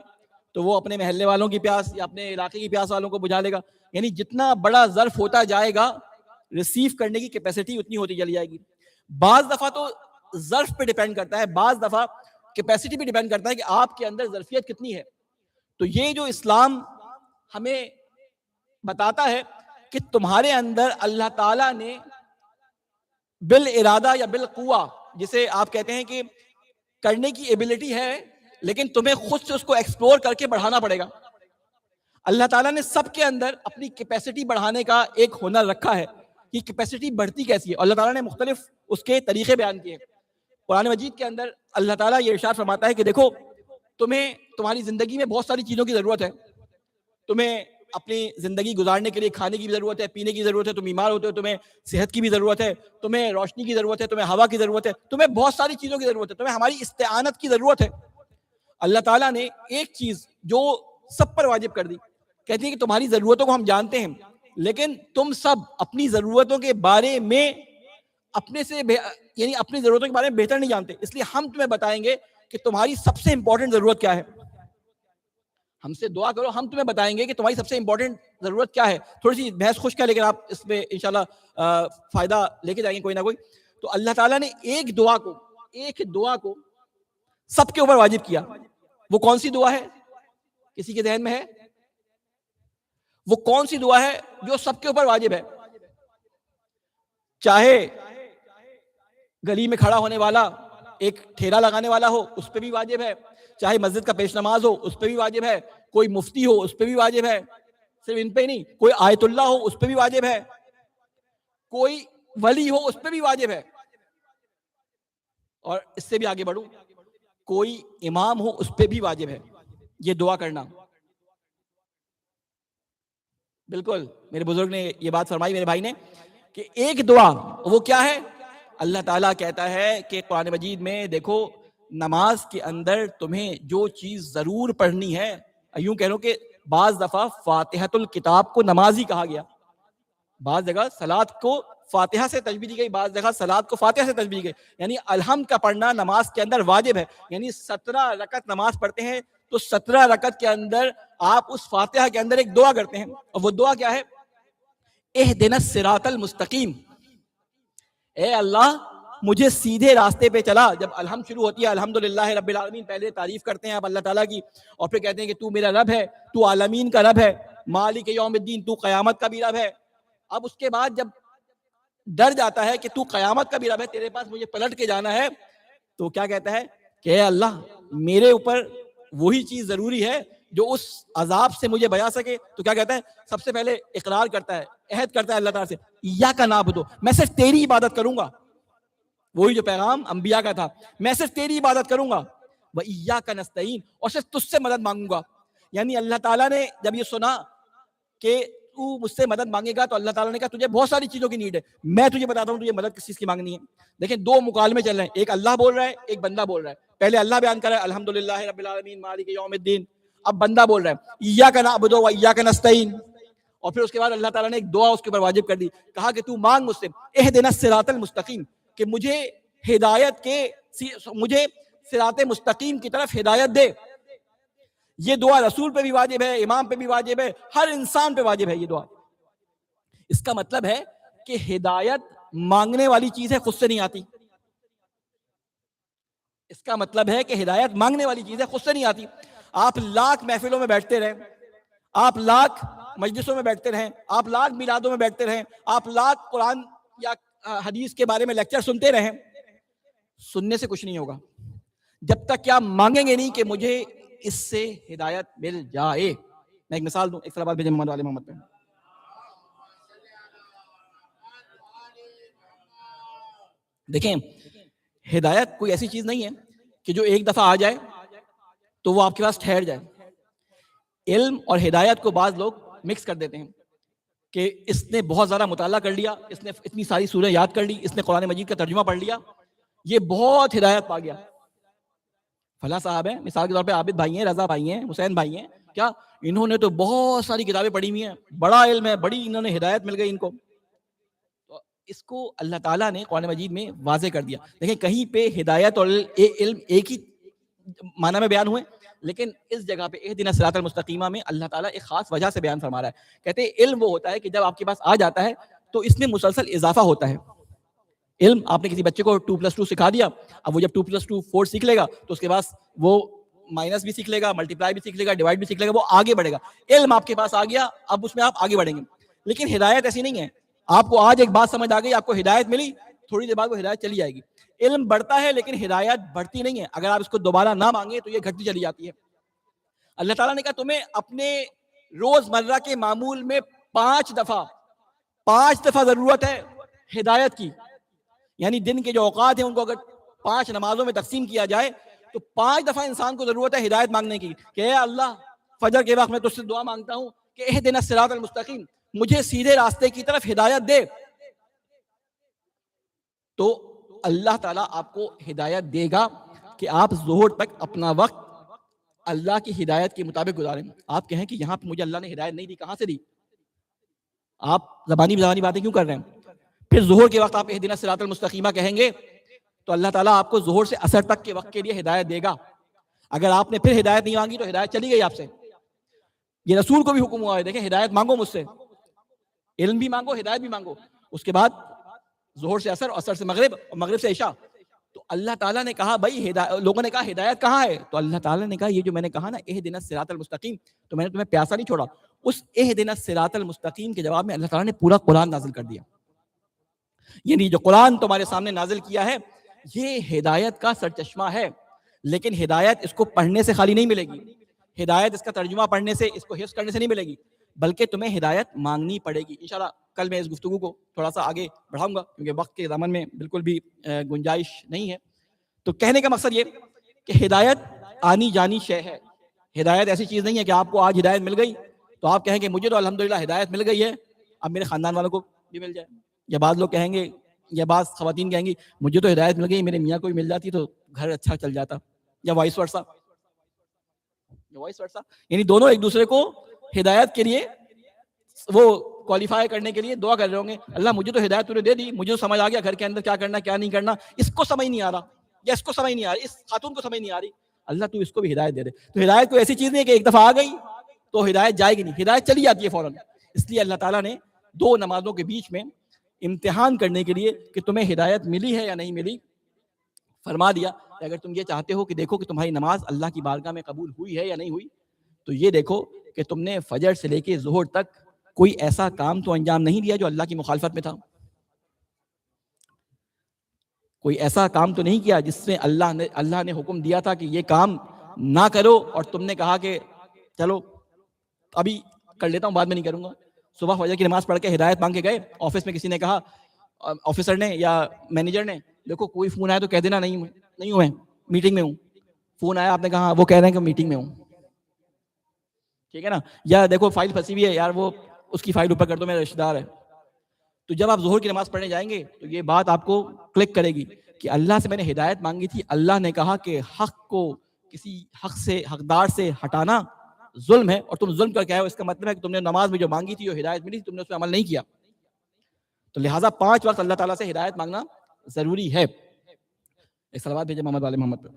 تو وہ اپنے محلے والوں کی پیاس یا اپنے علاقے کی پیاس والوں کو بجھا لے گا. یعنی جتنا بڑا ظرف ہوتا جائے گا ریسیو کرنے کی کیپیسٹی اتنی ہوتی چلی جائے گی. بعض دفعہ تو ظرف پہ ڈیپینڈ کرتا ہے، بعض دفعہ کیپیسٹی پہ ڈیپینڈ کرتا ہے کہ آپ کے اندر ظرفیت کتنی ہے. تو یہ جو اسلام ہمیں بتاتا ہے کہ تمہارے اندر اللہ تعالیٰ نے بالارادہ یا بالقوہ، جسے آپ کہتے ہیں کہ کرنے کی ایبلٹی ہے لیکن تمہیں خود سے اس کو ایکسپلور کر کے بڑھانا پڑے گا. اللہ تعالیٰ نے سب کے اندر اپنی کیپیسٹی بڑھانے کا ایک ہنر رکھا ہے کہ کیپیسٹی بڑھتی کیسی ہے. اللہ تعالیٰ نے مختلف اس کے طریقے بیان کیے. قرآن مجید کے اندر اللہ تعالیٰ یہ ارشاد فرماتا ہے کہ دیکھو تمہیں تمہاری زندگی میں بہت ساری چیزوں کی ضرورت ہے. تمہیں اپنی زندگی گزارنے کے لیے کھانے کی بھی ضرورت ہے, پینے کی ضرورت ہے, تم بیمار ہوتے ہو تمہیں صحت کی بھی ضرورت ہے, تمہیں روشنی کی ضرورت ہے, تمہیں ہوا کی ضرورت ہے, تمہیں بہت ساری چیزوں کی ضرورت ہے, تمہیں ہماری استعانت کی ضرورت ہے. اللہ تعالیٰ نے ایک چیز جو سب پر واجب کر دی, کہتی ہے کہ تمہاری ضرورتوں کو ہم جانتے ہیں لیکن تم سب اپنی ضرورتوں کے بارے میں اپنی ضرورتوں کے بارے میں بہتر نہیں جانتے, اس لیے ہم تمہیں بتائیں گے کہ تمہاری سب سے امپورٹنٹ ضرورت کیا ہے. ہم سے دعا کرو, ہم تمہیں بتائیں گے کہ تمہاری سب سے امپورٹنٹ ضرورت کیا ہے. تھوڑی سی بحث خشک ہے لیکن آپ اس میں انشاءاللہ فائدہ لے کے جائیں گے کوئی نہ کوئی. تو اللہ تعالیٰ نے ایک دعا کو سب کے اوپر واجب کیا. وہ کون سی دعا ہے, کسی کے ذہن میں ہے؟ وہ کون سی دعا ہے جو سب کے اوپر واجب ہے؟ چاہے گلی میں کھڑا ہونے والا ایک ٹھیلا لگانے والا ہو اس پہ بھی واجب ہے, چاہے مسجد کا پیش نماز ہو اس پہ بھی واجب ہے, کوئی مفتی ہو اس پہ بھی واجب ہے, صرف ان پہ نہیں, کوئی آیت اللہ ہو اس پہ بھی واجب ہے, کوئی ولی ہو اس پہ بھی واجب ہے, اور اس سے بھی آگے بڑھوں کوئی امام ہو اس پہ بھی واجب ہے یہ دعا کرنا. بالکل میرے بزرگ نے یہ بات فرمائی, میرے بھائی نے, کہ ایک دعا وہ کیا ہے. اللہ تعالیٰ کہتا ہے کہ قرآن مجید میں دیکھو نماز کے اندر تمہیں جو چیز ضرور پڑھنی ہے, یوں کہہ لو کہ بعض دفعہ فاتحۃ الکتاب کو نماز ہی کہا گیا, بعض جگہ صلاۃ کو فاتحہ سے تشبیہ دی گئی, بعض جگہ صلاۃ کو فاتحہ سے تشبیہ دی گئی. یعنی الحمد کا پڑھنا نماز کے اندر واجب ہے. یعنی 17 رکعت نماز پڑھتے ہیں تو 17 رکعت کے اندر آپ اس فاتحہ کے اندر ایک دعا کرتے ہیں, اور وہ دعا کیا ہے؟ اہدنا الصراط المستقیم, اے اللہ مجھے سیدھے راستے پہ چلا. جب الحمد شروع ہوتی ہے الحمدللہ رب العالمین, پہلے تعریف کرتے ہیں آپ اللہ تعالیٰ کی, اور پھر کہتے ہیں کہ تو میرا رب ہے, تو عالمین کا رب ہے, مالک یوم الدین, تو قیامت کا بھی رب ہے. اب اس کے بعد جب ڈر جاتا ہے کہ تو قیامت کا بھی رب ہے, تیرے پاس مجھے پلٹ کے جانا ہے, تو کیا کہتا ہے کہ اے اللہ میرے اوپر وہی چیز ضروری ہے جو اس عذاب سے مجھے بچا سکے. تو کیا کہتا ہے؟ سب سے پہلے اقرار کرتا ہے, عہد کرتا ہے اللہ تعالیٰ سے, ایاک نعبد, میں صرف تیری عبادت کروں گا. وہی جو پیغام انبیاء کا تھا, میں صرف تیری عبادت کروں گا. وَإِيَّاكَ نَسْتَعِينُ, اور صرف تجھ سے مدد مانگوں گا. یعنی اللہ تعالیٰ نے جب یہ سنا کہ تو مجھ سے مدد مانگے گا تو اللہ تعالیٰ نے کہا تجھے بہت ساری چیزوں کی نیڈ ہے, میں تجھے بتاتا ہوں تجھے مدد کس چیز کی مانگنی ہے. دیکھیں دو مکالمے چل رہے ہیں, ایک اللہ بول رہا ہے, ایک بندہ بول رہا ہے. پہلے اللہ بیان کر رہا ہے الحمدللہ رب العالمین مالک یوم الدین, اب بندہ بول رہا ہے ایاک نعبد و ایاک نستعین, اور پھر اس کے بعد اللہ تعالیٰ نے ایک دعا اس کے اوپر واجب کر دی, کہا کہ تو مانگ مجھ سے اہدنا الصراط المستقیم, کہ مجھے صراط مستقیم کی طرف ہدایت دے. یہ دعا رسول پہ بھی واجب ہے, امام پہ بھی واجب ہے, ہر انسان پہ واجب ہے یہ دعا. اس کا مطلب ہے کہ ہدایت مانگنے والی چیز ہے, خود سے نہیں آتی. اس کا مطلب ہے کہ ہدایت مانگنے والی چیز ہے, خود سے نہیں آتی. آپ لاکھ محفلوں میں بیٹھتے رہیں, آپ لاکھ مجلسوں میں بیٹھتے رہیں, آپ لاکھ میلادوں میں بیٹھتے رہیں, آپ لاکھ قرآن یا حدیث کے بارے میں لیکچر سنتے رہیں, سننے سے کچھ نہیں ہوگا جب تک کہ آپ مانگیں گے نہیں کہ مجھے اس سے ہدایت مل جائے. میں ایک مثال دوں, ایک صلوات بھیجیں محمد علی محمد پہ. دیکھیں ہدایت کوئی ایسی چیز نہیں ہے کہ جو ایک دفعہ آ جائے تو وہ آپ کے پاس ٹھہر جائے. علم اور ہدایت کو بعض لوگ مکس کر دیتے ہیں کہ اس نے بہت زیادہ مطالعہ کر لیا, اس نے اتنی ساری سورہ یاد کر لی, اس نے قرآن مجید کا ترجمہ پڑھ لیا, یہ بہت ہدایت پا گیا. فلاں صاحب ہیں, مثال کے طور پہ عابد بھائی ہیں, رضا بھائی ہیں, حسین بھائی ہیں, کیا انہوں نے تو بہت ساری کتابیں پڑھی ہوئی ہیں, بڑا علم ہے, بڑی انہوں نے ہدایت مل گئی ان کو. تو اس کو اللہ تعالیٰ نے قرآن مجید میں واضح کر دیا. دیکھیں کہیں پہ ہدایت اور علم ایک ہی معنی میں بیان ہوئے, لیکن اس جگہ پہ اہدنا الصراط المستقیمہ میں اللہ تعالیٰ ایک خاص وجہ سے بیان فرما رہا ہے. کہتے ہیں علم وہ ہوتا ہے کہ جب آپ کے پاس آ جاتا ہے تو اس میں مسلسل اضافہ ہوتا ہے. علم آپ نے کسی بچے کو 2+2 سکھا دیا, اب وہ جب 2+2 4 سیکھ لے گا تو اس کے بعد وہ مائنس بھی سیکھ لے گا, ملٹیپلائی بھی سیکھ لے گا, ڈیوائڈ بھی سیکھ لے گا, وہ آگے بڑھے گا. علم آپ کے پاس آ گیا, اب اس میں آپ آگے بڑھیں گے. لیکن ہدایت ایسی نہیں ہے, آپ کو آج ایک بات سمجھ آ گئی, آپ کو ہدایت ملی تھوڑی دیر بعد وہ ہدایت چلی جائے گی. علم بڑھتا ہے لیکن ہدایت بڑھتی نہیں ہے. اگر آپ اس کو دوبارہ نہ مانگے تو یہ گھٹتی چلی جاتی ہے. اللہ تعالیٰ نے کہا تمہیں اپنے روز مرہ کے معمول میں 5 دفعہ ضرورت ہے ہدایت کی. یعنی دن کے جو اوقات ہیں ان کو اگر 5 نمازوں میں تقسیم کیا جائے تو 5 دفعہ انسان کو ضرورت ہے ہدایت مانگنے کی کہ اے اللہ فجر کے وقت میں تجھ سے دعا مانگتا ہوں کہ اہدنا الصراط المستقیم، مجھے سیدھے راستے کی طرف ہدایت دے. تو اللہ تعالیٰ آپ کو ہدایت دے گا کہ آپ ظہر تک اپنا وقت اللہ کی ہدایت کے مطابق گزاریں. آپ کہیں کہ یہاں پہ مجھے اللہ نے ہدایت نہیں دی، کہاں سے دی؟ آپ زبانی باتیں کیوں کر رہے ہیں؟ پھر ظہر کے وقت آپ اہدنا الصراط المستقیمہ کہیں گے تو اللہ تعالیٰ آپ کو ظہر سے عصر تک کے وقت کے لیے ہدایت دے گا. اگر آپ نے پھر ہدایت نہیں مانگی تو ہدایت چلی گئی آپ سے. یہ رسول کو بھی حکم ہوا ہے، دیکھیں ہدایت مانگو مجھ سے، علم بھی مانگو، ہدایت بھی مانگو. اس کے بعد ظہر سے عصر، عصر سے مغرب اور مغرب سے عشاء. تو اللہ تعالیٰ نے کہا بھائی لوگوں نے کہا ہدایت کہاں ہے؟ تو اللہ تعالیٰ نے کہا یہ جو میں نے کہا نا اہدنا الصراط المستقیم، تو میں نے تمہیں پیاسا نہیں چھوڑا. اس اہدنا الصراط المستقیم کے جواب میں اللہ تعالیٰ نے پورا قرآن نازل کر دیا. یعنی جو قرآن تمہارے سامنے نازل کیا ہے یہ ہدایت کا سرچشمہ ہے. لیکن ہدایت اس کو پڑھنے سے خالی نہیں ملے گی، ہدایت اس کا ترجمہ پڑھنے سے، اس کو حفظ کرنے سے نہیں ملے گی، بلکہ تمہیں ہدایت مانگنی پڑے گی. انشاءاللہ کل میں اس گفتگو کو تھوڑا سا آگے بڑھاؤں گا کیونکہ وقت کے دامن میں بالکل بھی گنجائش نہیں ہے. تو کہنے کا مقصد یہ کہ ہدایت آنی جانی شے ہے. ہدایت ایسی چیز نہیں ہے کہ آپ کو آج ہدایت مل گئی تو آپ کہیں کہ مجھے تو الحمدللہ ہدایت مل گئی ہے، اب میرے خاندان والوں کو بھی مل جائے. یا بعض لوگ کہیں گے، یا بعض خواتین کہیں گی مجھے تو ہدایت مل گئی، میرے میاں کو بھی مل جاتی تو گھر اچھا چل جاتا. یا وائس ورثہ. یعنی دونوں ایک دوسرے کو ہدایت کے لیے وہ کوالیفائی کرنے کے لیے دعا کر رہے ہوں گے. اللہ مجھے تو ہدایت تو نے دے دی، مجھے تو سمجھ آ گیا گھر کے اندر کیا کرنا کیا نہیں کرنا، اس کو سمجھ نہیں آ رہا یا اس کو سمجھ نہیں آ رہی، اس خاتون کو سمجھ نہیں آ رہی، اللہ تو اس کو بھی ہدایت دے دے. تو ہدایت کوئی ایسی چیز نہیں ہے کہ ایک دفعہ آ گئی تو ہدایت جائے گی نہیں، ہدایت چلی جاتی ہے فوراً. اس لیے اللہ تعالیٰ نے 2 نمازوں کے بیچ میں امتحان کرنے کے لیے کہ تمہیں ہدایت ملی ہے یا نہیں ملی فرما دیا کہ اگر تم یہ چاہتے ہو کہ دیکھو کہ تمہاری نماز اللہ کی بارگاہ میں قبول ہوئی ہے یا نہیں ہوئی تو یہ دیکھو کہ تم نے فجر سے لے کے ظہر تک کوئی ایسا کام تو انجام نہیں دیا جو اللہ کی مخالفت میں تھا. کوئی ایسا کام تو نہیں کیا جس میں اللہ نے حکم دیا تھا کہ یہ کام نہ کرو اور تم نے کہا کہ چلو ابھی کر لیتا ہوں بعد میں نہیں کروں گا. صبح فجر کی نماز پڑھ کے ہدایت مانگ کے گئے، آفس میں کسی نے کہا، آفیسر نے یا مینیجر نے، دیکھو کوئی فون آیا تو کہہ دینا نہیں ہوں میں میٹنگ میں ہوں. فون آیا آپ نے کہا وہ کہہ رہے ہیں کہ میٹنگ میں ہوں، ٹھیک ہے نا. یا دیکھو فائل پھنسی ہوئی ہے یار، وہ اس کی فائل اوپر کر دو، میرا رشتہ دار ہے. تو جب آپ ظہر کی نماز پڑھنے جائیں گے تو یہ بات آپ کو کلک کرے گی کہ اللہ سے میں نے ہدایت مانگی تھی، اللہ نے کہا کہ حق کو کسی حقدار سے ہٹانا ظلم ہے اور تم ظلم کر کے آئے ہو. اس کا مطلب ہے کہ تم نے نماز میں جو مانگی تھی، جو ہدایت ملی تھی، تم نے اس پہ عمل نہیں کیا. تو لہٰذا 5 وقت اللہ تعالیٰ سے ہدایت مانگنا ضروری ہے. ایک صلوات بھیجے محمد والے محمد پہ.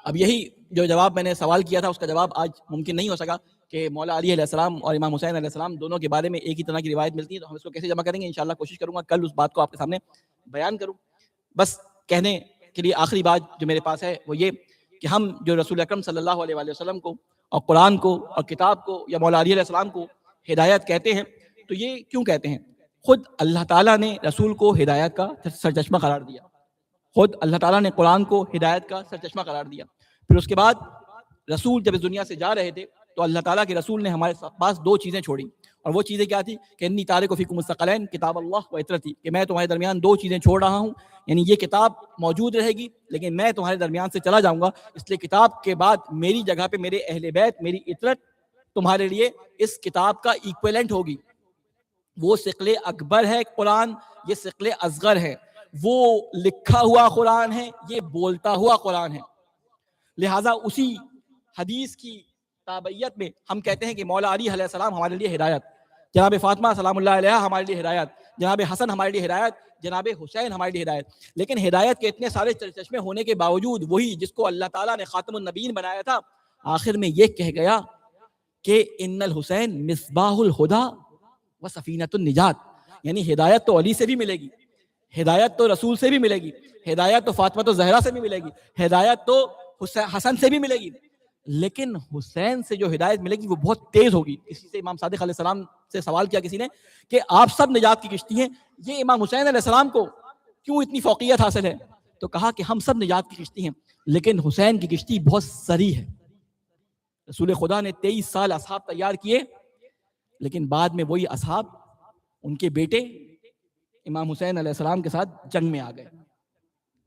اب یہی جو جواب میں نے سوال کیا تھا اس کا جواب آج ممکن نہیں ہو سکا کہ مولا علی علیہ السلام اور امام حسین علیہ السلام دونوں کے بارے میں ایک ہی طرح کی روایت ملتی ہے. تو ہم اس کو کیسے جمع کریں گے؟ انشاءاللہ کوشش کروں گا کل اس بات کو آپ کے سامنے بیان کروں. بس کہنے کے لیے آخری بات جو میرے پاس ہے وہ یہ کہ ہم جو رسول اکرم صلی اللہ علیہ وآلہ وسلم کو اور قرآن کو اور کتاب کو یا مولا علی علیہ السلام کو ہدایت کہتے ہیں تو یہ کیوں کہتے ہیں؟ خود اللہ تعالیٰ نے رسول کو ہدایت کا سرچشمہ قرار دیا، خود اللہ تعالیٰ نے قرآن کو ہدایت کا سرچشمہ قرار دیا. پھر اس کے بعد رسول جب اس دنیا سے جا رہے تھے تو اللہ تعالیٰ کے رسول نے ہمارے پاس 2 چیزیں چھوڑی، اور وہ چیزیں کیا تھی کہ انی تارک فیکم الثقلین کتاب اللہ و عطرتی، کہ میں تمہارے درمیان 2 چیزیں چھوڑ رہا ہوں. یعنی یہ کتاب موجود رہے گی لیکن میں تمہارے درمیان سے چلا جاؤں گا، اس لیے کتاب کے بعد میری جگہ پہ میرے اہل بیت، میری عطرت تمہارے لیے اس کتاب کا ایکویلنٹ ہوگی. وہ ثقل اکبر ہے قرآن، یہ ثقل اصغر ہے. وہ لکھا ہوا قرآن ہے، یہ بولتا ہوا قرآن ہے. لہٰذا اسی حدیث کی تابعیت میں ہم کہتے ہیں کہ مولا علی علیہ السلام ہمارے لیے ہدایت، جناب فاطمہ سلام اللہ علیہ ہمارے لیے ہدایت، جناب حسن ہمارے لیے ہدایت، جناب حسین ہمارے لیے ہدایت. لیکن ہدایت کے اتنے سارے چشمے ہونے کے باوجود وہی جس کو اللہ تعالیٰ نے خاتم النبیین بنایا تھا آخر میں یہ کہہ گیا کہ ان الحسین مصباح الہدی و سفینۃ النجات. یعنی ہدایت تو علی سے بھی ملے گی، ہدایت تو رسول سے بھی ملے گی، ہدایت تو فاطمہ الزہرا سے بھی ملے گی، ہدایت تو حسن سے بھی ملے گی، لیکن حسین سے جو ہدایت ملے گی وہ بہت تیز ہوگی. کسی سے امام صادق علیہ السلام سے سوال کیا کسی نے کہ آپ سب نجات کی کشتی ہیں, یہ امام حسین علیہ السلام کو کیوں اتنی فوقیت حاصل ہے؟ تو کہا کہ ہم سب نجات کی کشتی ہیں لیکن حسین کی کشتی بہت سری ہے. رسول خدا نے 23 سال اصحاب تیار کیے, لیکن بعد میں وہی اصحاب ان کے بیٹے امام حسین علیہ السلام کے ساتھ جنگ میں آ گئے,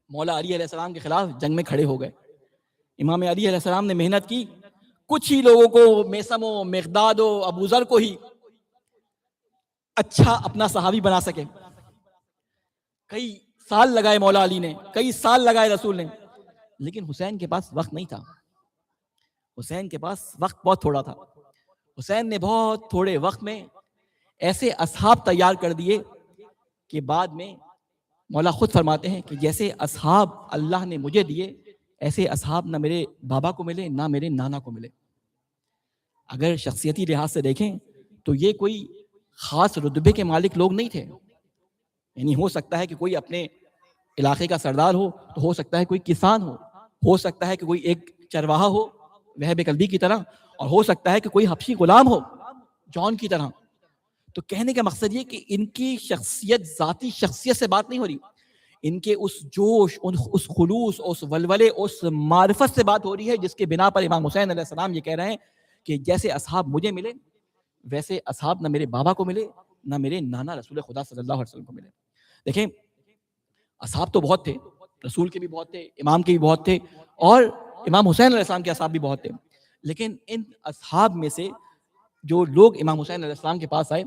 مولا علی علیہ السلام کے خلاف جنگ میں کھڑے ہو گئے. امام علی علیہ السلام نے محنت کی, کچھ ہی لوگوں کو, میثم و مقداد و ابو ذر کو ہی اچھا اپنا صحابی بنا سکے. کئی سال لگائے مولا علی نے, کئی سال لگائے رسول نے, لیکن حسین کے پاس وقت نہیں تھا. حسین کے پاس وقت بہت تھوڑا تھا. حسین نے بہت تھوڑے وقت میں ایسے اصحاب تیار کر دیے کہ بعد میں مولا خود فرماتے ہیں کہ جیسے اصحاب اللہ نے مجھے دیے ایسے اصحاب نہ میرے بابا کو ملے نہ میرے نانا کو ملے. اگر شخصیتی لحاظ سے دیکھیں تو یہ کوئی خاص رتبے کے مالک لوگ نہیں تھے. یعنی ہو سکتا ہے کہ کوئی اپنے علاقے کا سردار ہو, تو ہو سکتا ہے کوئی کسان ہو سکتا ہے کہ کوئی ایک چرواہا ہو وہب کلبی کی طرح, اور ہو سکتا ہے کہ کوئی حبشی غلام ہو جون کی طرح. تو کہنے کا مقصد یہ کہ ان کی شخصیت ذاتی شخصیت سے بات نہیں ہو رہی, ان کے اس جوش, اس خلوص, اس ولولے, اس معرفت سے بات ہو رہی ہے جس کے بنا پر امام حسین علیہ السلام یہ کہہ رہے ہیں کہ جیسے اصحاب مجھے ملے ویسے اصحاب نہ میرے بابا کو ملے نہ میرے نانا رسول خدا صلی اللہ علیہ وسلم کو ملے. دیکھیں اصحاب تو بہت تھے, رسول کے بھی بہت تھے, امام کے بھی بہت تھے, اور امام حسین علیہ السلام کے اصحاب بھی بہت تھے. لیکن ان اصحاب میں سے جو لوگ امام حسین علیہ السلام کے پاس آئے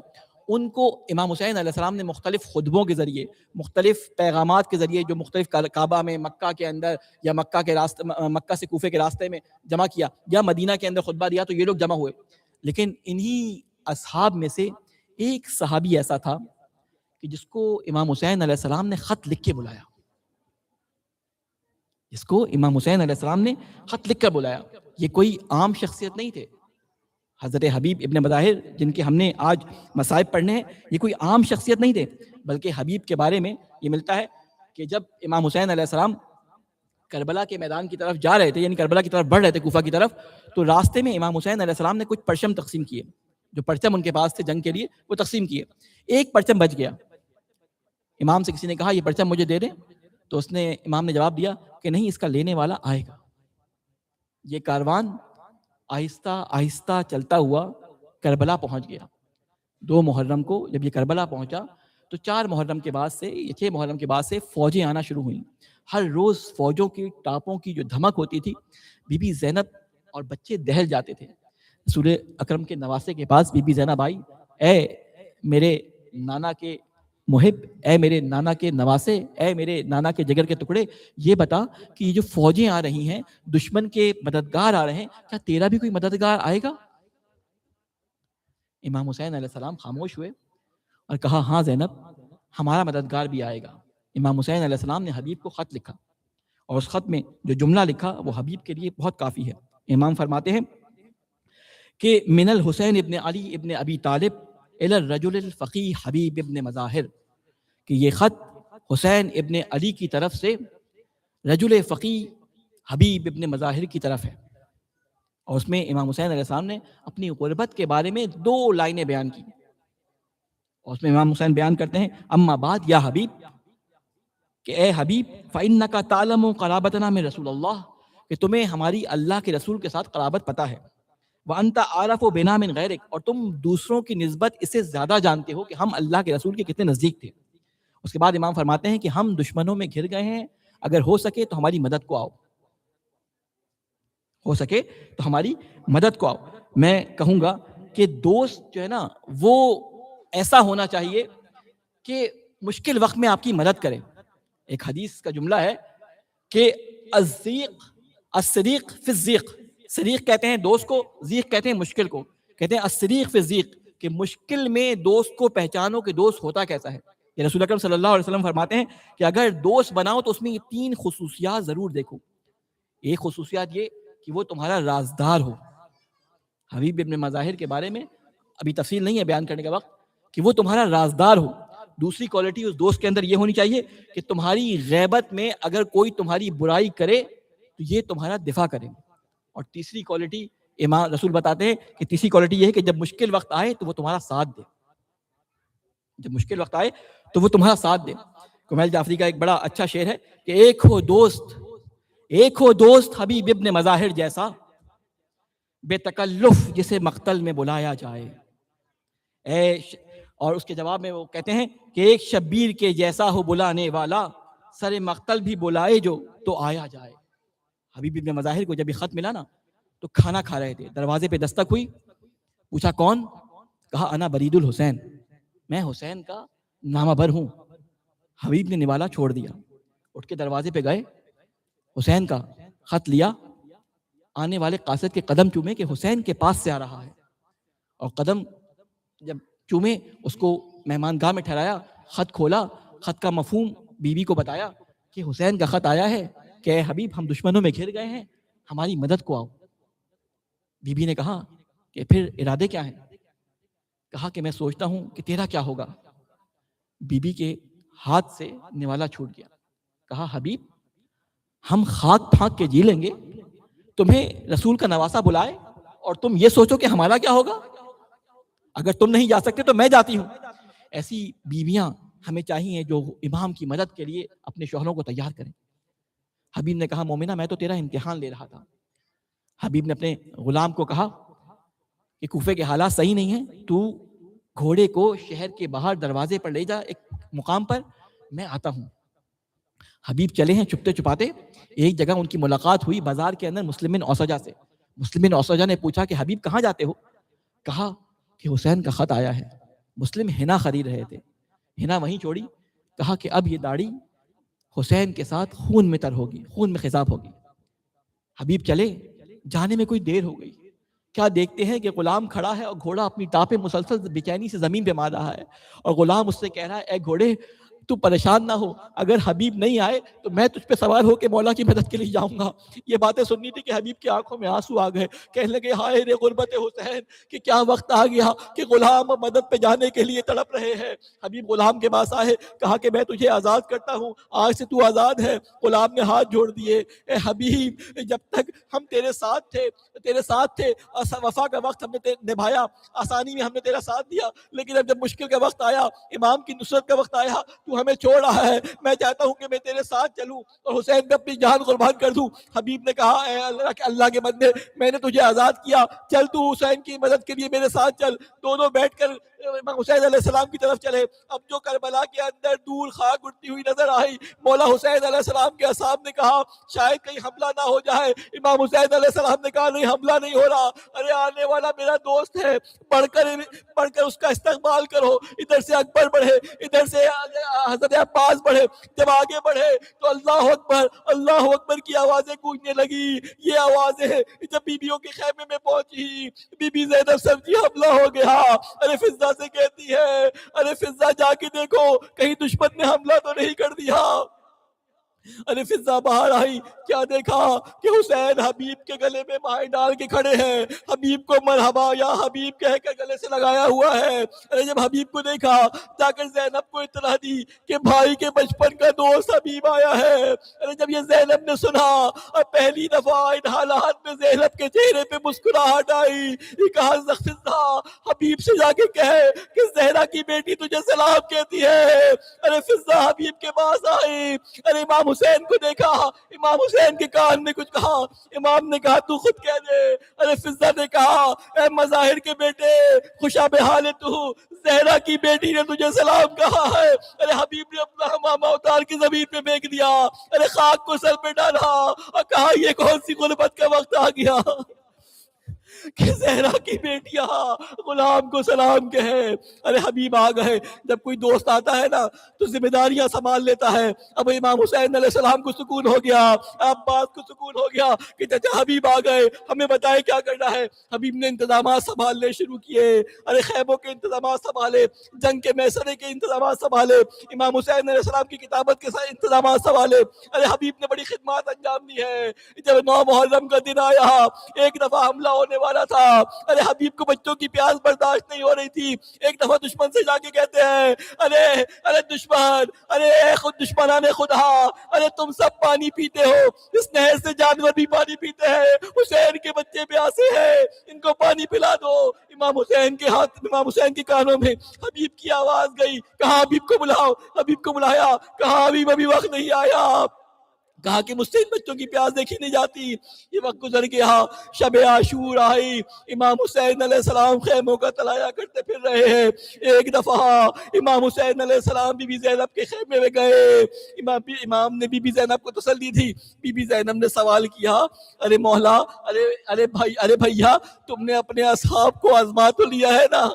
ان کو امام حسین علیہ السلام نے مختلف خطبوں کے ذریعے, مختلف پیغامات کے ذریعے, جو مختلف کعبہ میں, مکہ کے اندر, یا مکہ کے راستے, مکہ سے کوفے کے راستے میں جمع کیا, یا مدینہ کے اندر خطبہ دیا, تو یہ لوگ جمع ہوئے. لیکن انہی اصحاب میں سے ایک صحابی ایسا تھا کہ جس کو امام حسین علیہ السلام نے خط لکھ کے بلایا, جس کو امام حسین علیہ السلام نے خط لکھ کر بلایا. یہ کوئی عام شخصیت نہیں تھے. حضرت حبیب ابن مظاہر جن کے ہم نے آج مصائب پڑھنے ہیں, یہ کوئی عام شخصیت نہیں تھے, بلکہ حبیب کے بارے میں یہ ملتا ہے کہ جب امام حسین علیہ السلام کربلا کے میدان کی طرف جا رہے تھے, یعنی کربلا کی طرف بڑھ رہے تھے, کوفہ کی طرف, تو راستے میں امام حسین علیہ السلام نے کچھ پرچم تقسیم کیے, جو پرچم ان کے پاس تھے جنگ کے لیے وہ تقسیم کیے. ایک پرچم بچ گیا. امام سے کسی نے کہا یہ پرچم مجھے دے دیں, تو اس نے, امام نے جواب دیا کہ نہیں, اس کا لینے والا آئے گا. یہ کاروان آہستہ آہستہ چلتا ہوا کربلا پہنچ گیا. 2 محرم کو جب یہ کربلا پہنچا تو 4 محرم کے بعد سے, 6 محرم کے بعد سے فوجیں آنا شروع ہوئیں. ہر روز فوجوں کی ٹاپوں کی جو دھمک ہوتی تھی, بی بی زینب اور بچے دہل جاتے تھے. رسول اکرم کے نواسے کے پاس بی بی زینب آئی, اے میرے نانا کے محب, اے میرے نانا کے نواسے, اے میرے نانا کے جگر کے ٹکڑے, یہ بتا کہ یہ جو فوجیں آ رہی ہیں, دشمن کے مددگار آ رہے ہیں, کیا تیرا بھی کوئی مددگار آئے گا؟ امام حسین علیہ السلام خاموش ہوئے اور کہا ہاں زینب, ہمارا مددگار بھی آئے گا. امام حسین علیہ السلام نے حبیب کو خط لکھا, اور اس خط میں جو جملہ لکھا وہ حبیب کے لیے بہت کافی ہے. امام فرماتے ہیں کہ من الحسین ابن علی ابن ابی طالب الی الرجل الفقی حبیب ابن مظاہر, کہ یہ خط حسین ابن علی کی طرف سے رجل فقی حبیب ابن مظاہر کی طرف ہے. اور اس میں امام حسین علیہ السلام نے اپنی غربت کے بارے میں 2 لائنیں بیان کی, اور اس میں امام حسین بیان کرتے ہیں اما بعد یا حبیب, کہ اے حبیب, فإنک تعلم قرابتنا من رسول اللہ, کہ تمہیں ہماری اللہ کے رسول کے ساتھ قرابت پتہ ہے. وانت عارف بنا من غیرک, اور تم دوسروں کی نسبت اس سے زیادہ جانتے ہو کہ ہم اللہ کے رسول کے کتنے نزدیک تھے. اس کے بعد امام فرماتے ہیں کہ ہم دشمنوں میں گھر گئے ہیں, اگر ہو سکے تو ہماری مدد کو آؤ, ہو سکے تو ہماری مدد کو آؤ. میں کہوں گا کہ دوست جو ہے نا وہ ایسا ہونا چاہیے کہ مشکل وقت میں آپ کی مدد کرے. ایک حدیث کا جملہ ہے کہ الصدیق فی الضیق, صدیق کہتے ہیں دوست کو, ضیق کہتے ہیں مشکل کو, کہتے ہیں الصدیق فی الضیق, کہ مشکل میں دوست کو پہچانو کہ دوست ہوتا کیسا ہے. یہ رسول اکرم صلی اللہ علیہ وسلم فرماتے ہیں کہ اگر دوست بناؤ تو اس میں یہ 3 خصوصیات ضرور دیکھو. ایک خصوصیات یہ کہ وہ تمہارا رازدار ہو. حبیب ابن مظاہر کے بارے میں ابھی تفصیل نہیں ہے بیان کرنے کا وقت, کہ وہ تمہارا رازدار ہو. دوسری کوالٹی اس دوست کے اندر یہ ہونی چاہیے کہ تمہاری غیبت میں اگر کوئی تمہاری برائی کرے تو یہ تمہارا دفاع کرے. اور تیسری کوالٹی امام رسول بتاتے ہیں کہ تیسری کوالٹی یہ ہے کہ جب مشکل وقت آئے تو وہ تمہارا ساتھ دے. جب مشکل وقت آئے تو وہ تمہارا ساتھ دے. کمیل جعفری کا ایک بڑا اچھا شعر ہے کہ ایک ہو دوست حبیب ابن مظاہر جیسا، بے تکلف جسے مقتل میں بلایا جائے. اور اس کے جواب میں وہ کہتے ہیں کہ ایک شبیر کے جیسا ہو بلانے والا، سر مقتل بھی بلائے جو تو آیا جائے. حبیب ابن مظاہر کو جب یہ خط ملا نا تو کھانا کھا رہے تھے، دروازے پہ دستک ہوئی، پوچھا کون؟ کہا انا برید الحسین، میں حسین کا نامہ بر ہوں. حبیب نے نوالا چھوڑ دیا، اٹھ کے دروازے پہ گئے، حسین کا خط لیا، آنے والے قاصد کے قدم چومے کہ حسین کے پاس سے آ رہا ہے، اور قدم جب چومے اس کو مہمان گاہ میں ٹھہرایا، خط کھولا، خط کا مفہوم بیوی کو بتایا کہ حسین کا خط آیا ہے کہ اے حبیب ہم دشمنوں میں گھر گئے ہیں، ہماری مدد کو آؤ. بیوی نے کہا کہ پھر ارادے کیا ہیں؟ کہا کہ میں سوچتا ہوں کہ تیرا کیا ہوگا. بیوی کے ہاتھ سے نوالا چھوٹ گیا. کہا حبیب ہم خاک پھانک کے جی لیں گے، تمہیں رسول کا نواسا بلائے اور تم یہ سوچو کہ ہمارا کیا ہوگا. اگر تم نہیں جا سکتے تو میں جاتی ہوں. ایسی بیویاں ہمیں چاہیے جو امام کی مدد کے لیے اپنے شوہروں کو تیار کریں. حبیب نے کہا مومنہ میں تو تیرا امتحان لے رہا تھا. حبیب نے اپنے غلام کو کہا کہ کوفے کے حالات صحیح نہیں ہیں، تو گھوڑے کو شہر کے باہر دروازے پر لے جا ایک مقام پر، میں آتا ہوں. حبیب چلے ہیں چھپتے چھپاتے. ایک جگہ ان کی ملاقات ہوئی بازار کے اندر مسلم بن اوسجہ سے. مسلم بن اوسجہ نے پوچھا کہ حبیب کہاں جاتے ہو؟ کہا کہ حسین کا خط آیا ہے. مسلم ہنا خرید رہے تھے، ہنا وہیں چھوڑی. کہا کہ اب یہ داڑھی حسین کے ساتھ خون میں تر ہوگی، خون میں خضاب ہوگی. حبیب چلے، جانے میں کوئی دیر ہو گئی. کیا دیکھتے ہیں کہ غلام کھڑا ہے اور گھوڑا اپنی ٹاپیں مسلسل بے چینی سے زمین پہ مار رہا ہے، اور غلام اس سے کہہ رہا ہے اے گھوڑے تو پریشان نہ ہو، اگر حبیب نہیں آئے تو میں تجھ پہ سوار ہو کے مولا کی مدد کے لیے جاؤں گا. یہ باتیں سننی تھی کہ حبیب کی آنکھوں میں آنسو آ گئے. کہنے لگے ہائے رے غربت حسین کہ کیا وقت آ گیا کہ غلام مدد پہ جانے کے لیے تڑپ رہے ہیں. حبیب غلام کے پاس آئے، کہا کہ میں تجھے آزاد کرتا ہوں، آج سے تو آزاد ہے. غلام نے ہاتھ جوڑ دیے. اے حبیب جب تک ہم تیرے ساتھ تھے وفا کا وقت ہم نے نبھایا، آسانی میں ہم نے تیرا ساتھ دیا، لیکن اب جب مشکل کا وقت آیا، امام کی نصرت کا وقت آیا، تو ہمیں چھوڑ رہا ہے. میں چاہتا ہوں کہ میں تیرے ساتھ چلوں اور حسین پہ اپنی جان قربان کر دوں. حبیب نے کہا اے اللہ کے بندے، میں نے تجھے آزاد کیا، چل تو حسین کی مدد کے لیے میرے ساتھ چل. دونوں بیٹھ کر امام حسین علیہ السلام کی طرف چلے. اب جو کربلا کے اندر دور خاک اٹھتی ہوئی نظر آئی، مولا حسین علیہ السلام کے اصحاب نے کہا شاید کہیں حملہ نہ ہو جائے. امام حسین علیہ السلام نے کہا نہیں، حملہ نہیں ہو رہا، ارے آنے والا میرا دوست ہے، بڑھ کر اس کا استقبال کرو. ادھر سے اکبر بڑھے، ادھر سے حضرت عباس بڑھے. جب آگے بڑھے تو اللہ اکبر کی آوازیں گونجنے لگی. یہ آوازیں جب بیویوں کے خیمے میں پہنچی، بی بی زینب سمجھی حملہ ہو گیا. ارے فضہ سے کہتی ہے ارے فضہ جا کے دیکھو کہیں دشمن نے حملہ تو نہیں کر دیا. ارے فضہ باہر آئی، کیا دیکھا کہ حسین حبیب کے گلے میں مائیں ڈال کے کھڑے ہیں، حبیب کو مرحبا یا حبیب کہہ کر گلے سے لگایا ہوا ہے. ارے جب حبیب کو دیکھا، جا کر زینب کو اطلاع دی کہ بھائی کے بچپن کا دوست حبیب آیا ہے. ارے جب یہ زینب نے سنا اور پہلی دفعہ ان حالات میں زینب کے چہرے پہ مسکراہٹ آئی، یہ کہا فضہ حبیب سے جا کے کہے کہ زہرا کی بیٹی تجھے سلام کہتی ہے. ارے فضہ حبیب کے پاس آئی. ارے امام حسین کو دیکھا، امام حسین کے کان میں کچھ کہا، امام نے کہا تو خود کہہ دے. ارے فضہ نے کہا اے مظاہر کے بیٹے خوشا بحال تو، زہرا کی بیٹی نے تجھے سلام کہا ہے. ارے حبیب نے اپنا امامہ اتار کے زمین پہ پھینک دیا، ارے خاک کو سر پہ ڈالا اور کہا یہ کون سی غربت کا وقت آ گیا کہ زہرا کی بیٹیاں غلام کو سلام کہے. ارے حبیب آ گئے. جب کوئی دوست آتا ہے نا تو ذمہ داریاں سنبھال لیتا ہے. اب امام حسین علیہ السلام کو سکون ہو گیا، عباس کو سکون ہو گیا کہ چچا حبیب آ گئے، ہمیں بتائے کیا کرنا ہے. حبیب نے انتظامات سنبھالنے شروع کیے. ارے خیموں کے انتظامات سنبھالے، جنگ کے میسرے کے انتظامات سنبھالے، امام حسین علیہ السلام کی کتابت کے ساتھ انتظامات سنبھالے. ارے حبیب نے بڑی خدمات انجام دی ہے. جب 9 محرم کا دن آیا، ایک دفعہ حملہ ہونے والا تھا. ارے حبیب کو بچوں کی پیاس برداشت نہیں ہو رہی تھی. ایک دفعہ دشمن سے جا کے کہتے ہیں ارے دشمن، ارے خود دشمنان خدا، ارے تم سب پانی پیتے ہو، اس نہر سے جانور بھی پانی پیتے ہیں، حسین کے بچے پیاسے ہیں، ان کو پانی پلا دو. امام حسین کے کانوں میں حبیب کی آواز گئی. کہا حبیب کو بلاؤ. حبیب کو بلایا. کہا حبیب ابھی وقت نہیں آیا. کہا کہ مجھ سے ان بچوں کی پیاس دیکھی نہیں جاتی. یہ وقت گزر گیا. شب عاشور آئی. امام حسین علیہ السلام خیموں کا تلایا کرتے پھر رہے ہیں. ایک دفعہ امام حسین علیہ السلام بی بی زینب کے خیمے میں گئے. امام نے بی بی زینب کو تسلی دی. بی بی زینب نے سوال کیا، ارے مولا، ارے بھیا، تم نے اپنے اصحاب کو آزما تو لیا ہے نا؟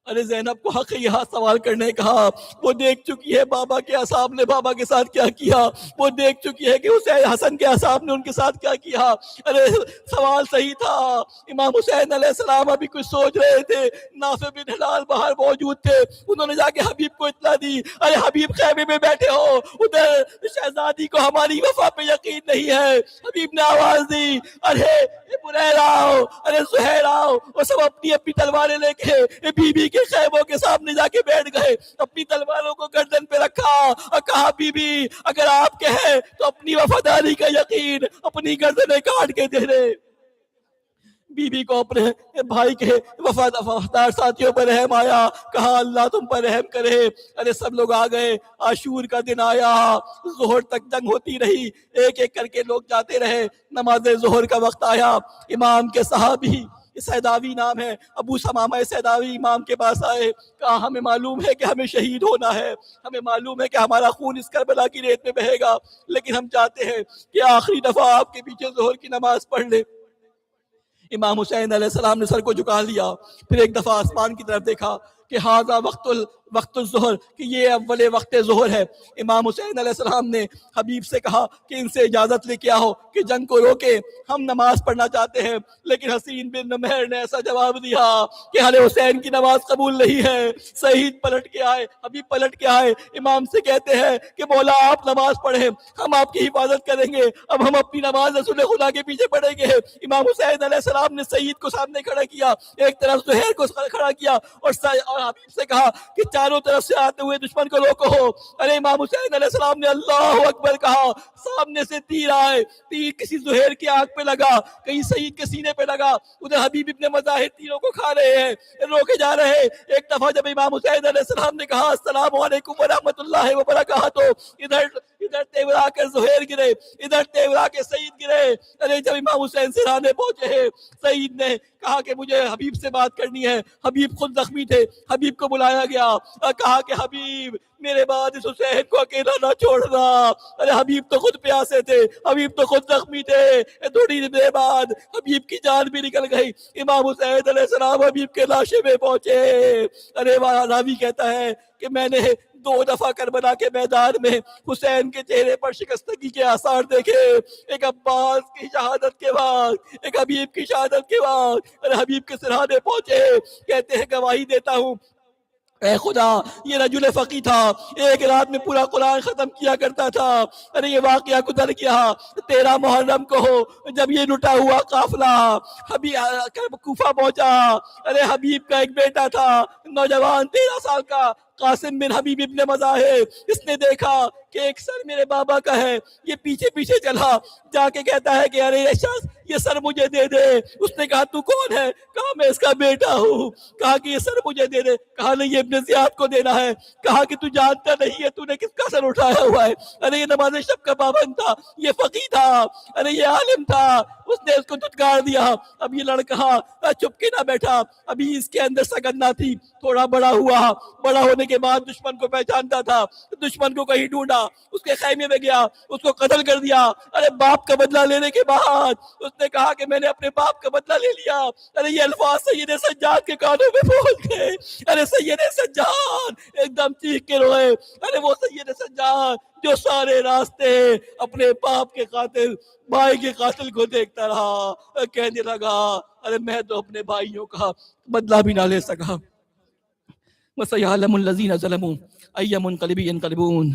ارے زینب کو حق یہاں سوال کرنے کا. وہ دیکھ چکی ہے بابا کے اصحاب نے بابا کے ساتھ کیا کیا. وہ دیکھ چکی ہے کہ حسین حسن کے اصحاب نے ان کے ساتھ کیا کیا. ارے سوال صحیح تھا. امام حسین علیہ السلام ابھی کچھ سوچ رہے تھے. نافع بن ہلال باہر موجود تھے. انہوں نے جا کے حبیب کو اطلاع دی. ارے حبیب خیمے میں بیٹھے ہو، ادھر شہزادی کو ہماری وفا پہ یقین نہیں ہے. حبیب نے آواز دی، ارے بریرہ آؤ، ارے زہیر آؤ. وہ سب اپنی اپنی تلواریں لے کے بی بی کے خیموں کے سامنے جا کے بیٹھ گئے. اپنی تلواروں کو گردن پہ رکھا اور کہا بی بی اگر آپ کہیں تو اپنی وفاداری کا یقین اپنی گردنیں کاٹ کے دے دے. بی بی کو اپنے بھائی کے وفادار ساتھیوں پر رحم آیا. کہا اللہ تم پر رحم کرے. ارے سب لوگ آ گئے. عاشور کا دن آیا. ظہر تک جنگ ہوتی رہی. ایک ایک کر کے لوگ جاتے رہے. نماز ظہر کا وقت آیا. امام کے صحابی سیداوی نام ہے، ابو سمامہ سیداوی امام کے پاس آئے. کہا ہمیں معلوم ہے کہ ہمیں شہید ہونا ہے، ہمیں معلوم ہے کہ ہمارا خون اس کربلا کی ریت میں بہے گا، لیکن ہم چاہتے ہیں کہ آخری دفعہ آپ کے پیچھے ظہر کی نماز پڑھ لیں. امام حسین علیہ السلام نے سر کو جھکا لیا. پھر ایک دفعہ آسمان کی طرف دیکھا کہ ہاذا وقت الظہر، کہ یہ اول وقت ظہر ہے. امام حسین علیہ السلام نے حبیب سے کہا کہ ان سے اجازت لے کے آؤ کہ جنگ کو روکے، ہم نماز پڑھنا چاہتے ہیں. لیکن حسین بن نمیر نے ایسا جواب دیا کہ ارے حسین کی نماز قبول نہیں ہے. شہید پلٹ کے آئے، حبیب پلٹ کے آئے. امام سے کہتے ہیں کہ مولا آپ نماز پڑھیں، ہم آپ کی حفاظت کریں گے، اب ہم اپنی نماز رسول خدا کے پیچھے پڑھیں گے. امام حسین علیہ السلام نے سعید کو سامنے کھڑا کیا، ایک طرف زہیر کو کھڑا کیا اور حبیب سے کہا کہ چاروں طرف سے آتے ہوئے دشمن کو روکو. ارے امام حسین علیہ السلام نے اللہ اکبر کہا. سامنے سے تیر آئے. تیر کسی زہیر کی آنکھ پہ لگا، کہیں سعید کے سینے پہ لگا. ادھر حبیب ابن مظاہر تیروں کو کھا رہے ہیں، روکے جا رہے. ایک دفعہ جب امام حسین علیہ السلام نے کہا السلام علیکم ورحمۃ اللہ وبرکاتہ، ادھر تیورا کے زہیر گرے، ادھر تیورا کے سعید گرے. ارے جب امام حسین سرانے پہنچے، سعید نے کہا کہ مجھے حبیب سے بات کرنی ہے. حبیب خود زخمی تھے. حبیب کو بلایا گیا اور کہا کہ حبیب میرے بعد اس حسین کو اکیلا نہ چھوڑنا. ارے حبیب تو خود پیاسے تھے، حبیب تو خود زخمی تھے. تھوڑی دیر بعد حبیب کی جان بھی نکل گئی. امام حسین علیہ السلام حبیب کے لاشے میں پہنچے. ارے راوی کہتا ہے کہ میں نے 2 دفعہ کربلا کے میدان میں حسین کے چہرے پر شکستگی کے آثار دیکھے. ایک عباس کی شہادت کے بعد، ایک حبیب کی شہادت کے بعد. ارے حبیب کے سرحانے پہنچے. کہتے ہیں گواہی دیتا ہوں اے خدا یہ رجل فقی تھا، ایک رات میں پورا قرآن ختم کیا کرتا تھا. ارے یہ واقعہ گزر گیا 13 محرم کو، جب یہ لٹا ہوا قافلہ کوفہ پہنچا. ارے حبیب کا ایک بیٹا تھا نوجوان 13 سال کا، قاسم بن حبیب ابن مظاہر. اس نے دیکھا کہ ایک سر میرے بابا کا ہے. یہ پیچھے پیچھے چلا، جا کے کہتا ہے کہ ارے یہ شخص یہ سر مجھے دے دے. اس نے کہا تو کون ہے؟ کہا میں اس کا بیٹا ہوں. کہا کہ یہ سر مجھے دے دے. کہا نہیں یہ ابن زیاد کو دینا ہے. کہا کہ تو جانتا نہیں ہے تو نے کس کا سر اٹھایا ہوا ہے. ارے یہ نماز شب کا پابند تھا، یہ فقی تھا، ارے یہ عالم تھا. اس نے اس کو دھتکار دیا. اب یہ لڑکا چپ کے نہ بیٹھا. ابھی اس کے اندر سگن نہ تھی. تھوڑا بڑا ہوا، بڑا ہونے کے بعد دشمن کو پہچانتا تھا. دشمن کو کہیں ڈھونڈا، اس کے خیمے میں گیا، اس کو قتل کر دیا. ارے باپ کا بدلہ لینے کے بعد اس نے کہا کہ میں نے اپنے باپ کا بدلہ لے لیا. ارے یہ الفاظ سید سجاد کے کانوں میں پہنچ گئے. ارے سید سجاد ایک دم چیخ کے روئے. ارے وہ سید سجاد جو سارے راستے اپنے باپ کے قاتل بھائی کے قاتل کو دیکھتا رہا، کہنے لگا ارے میں تو اپنے بھائیوں کا بدلہ بھی نہ لے سکا. وَسَيَعْلَمُ الَّذِينَ ظَلَمُوا أَيَّ مُنْقَلِبٍ يَنْقَلِبُونَ.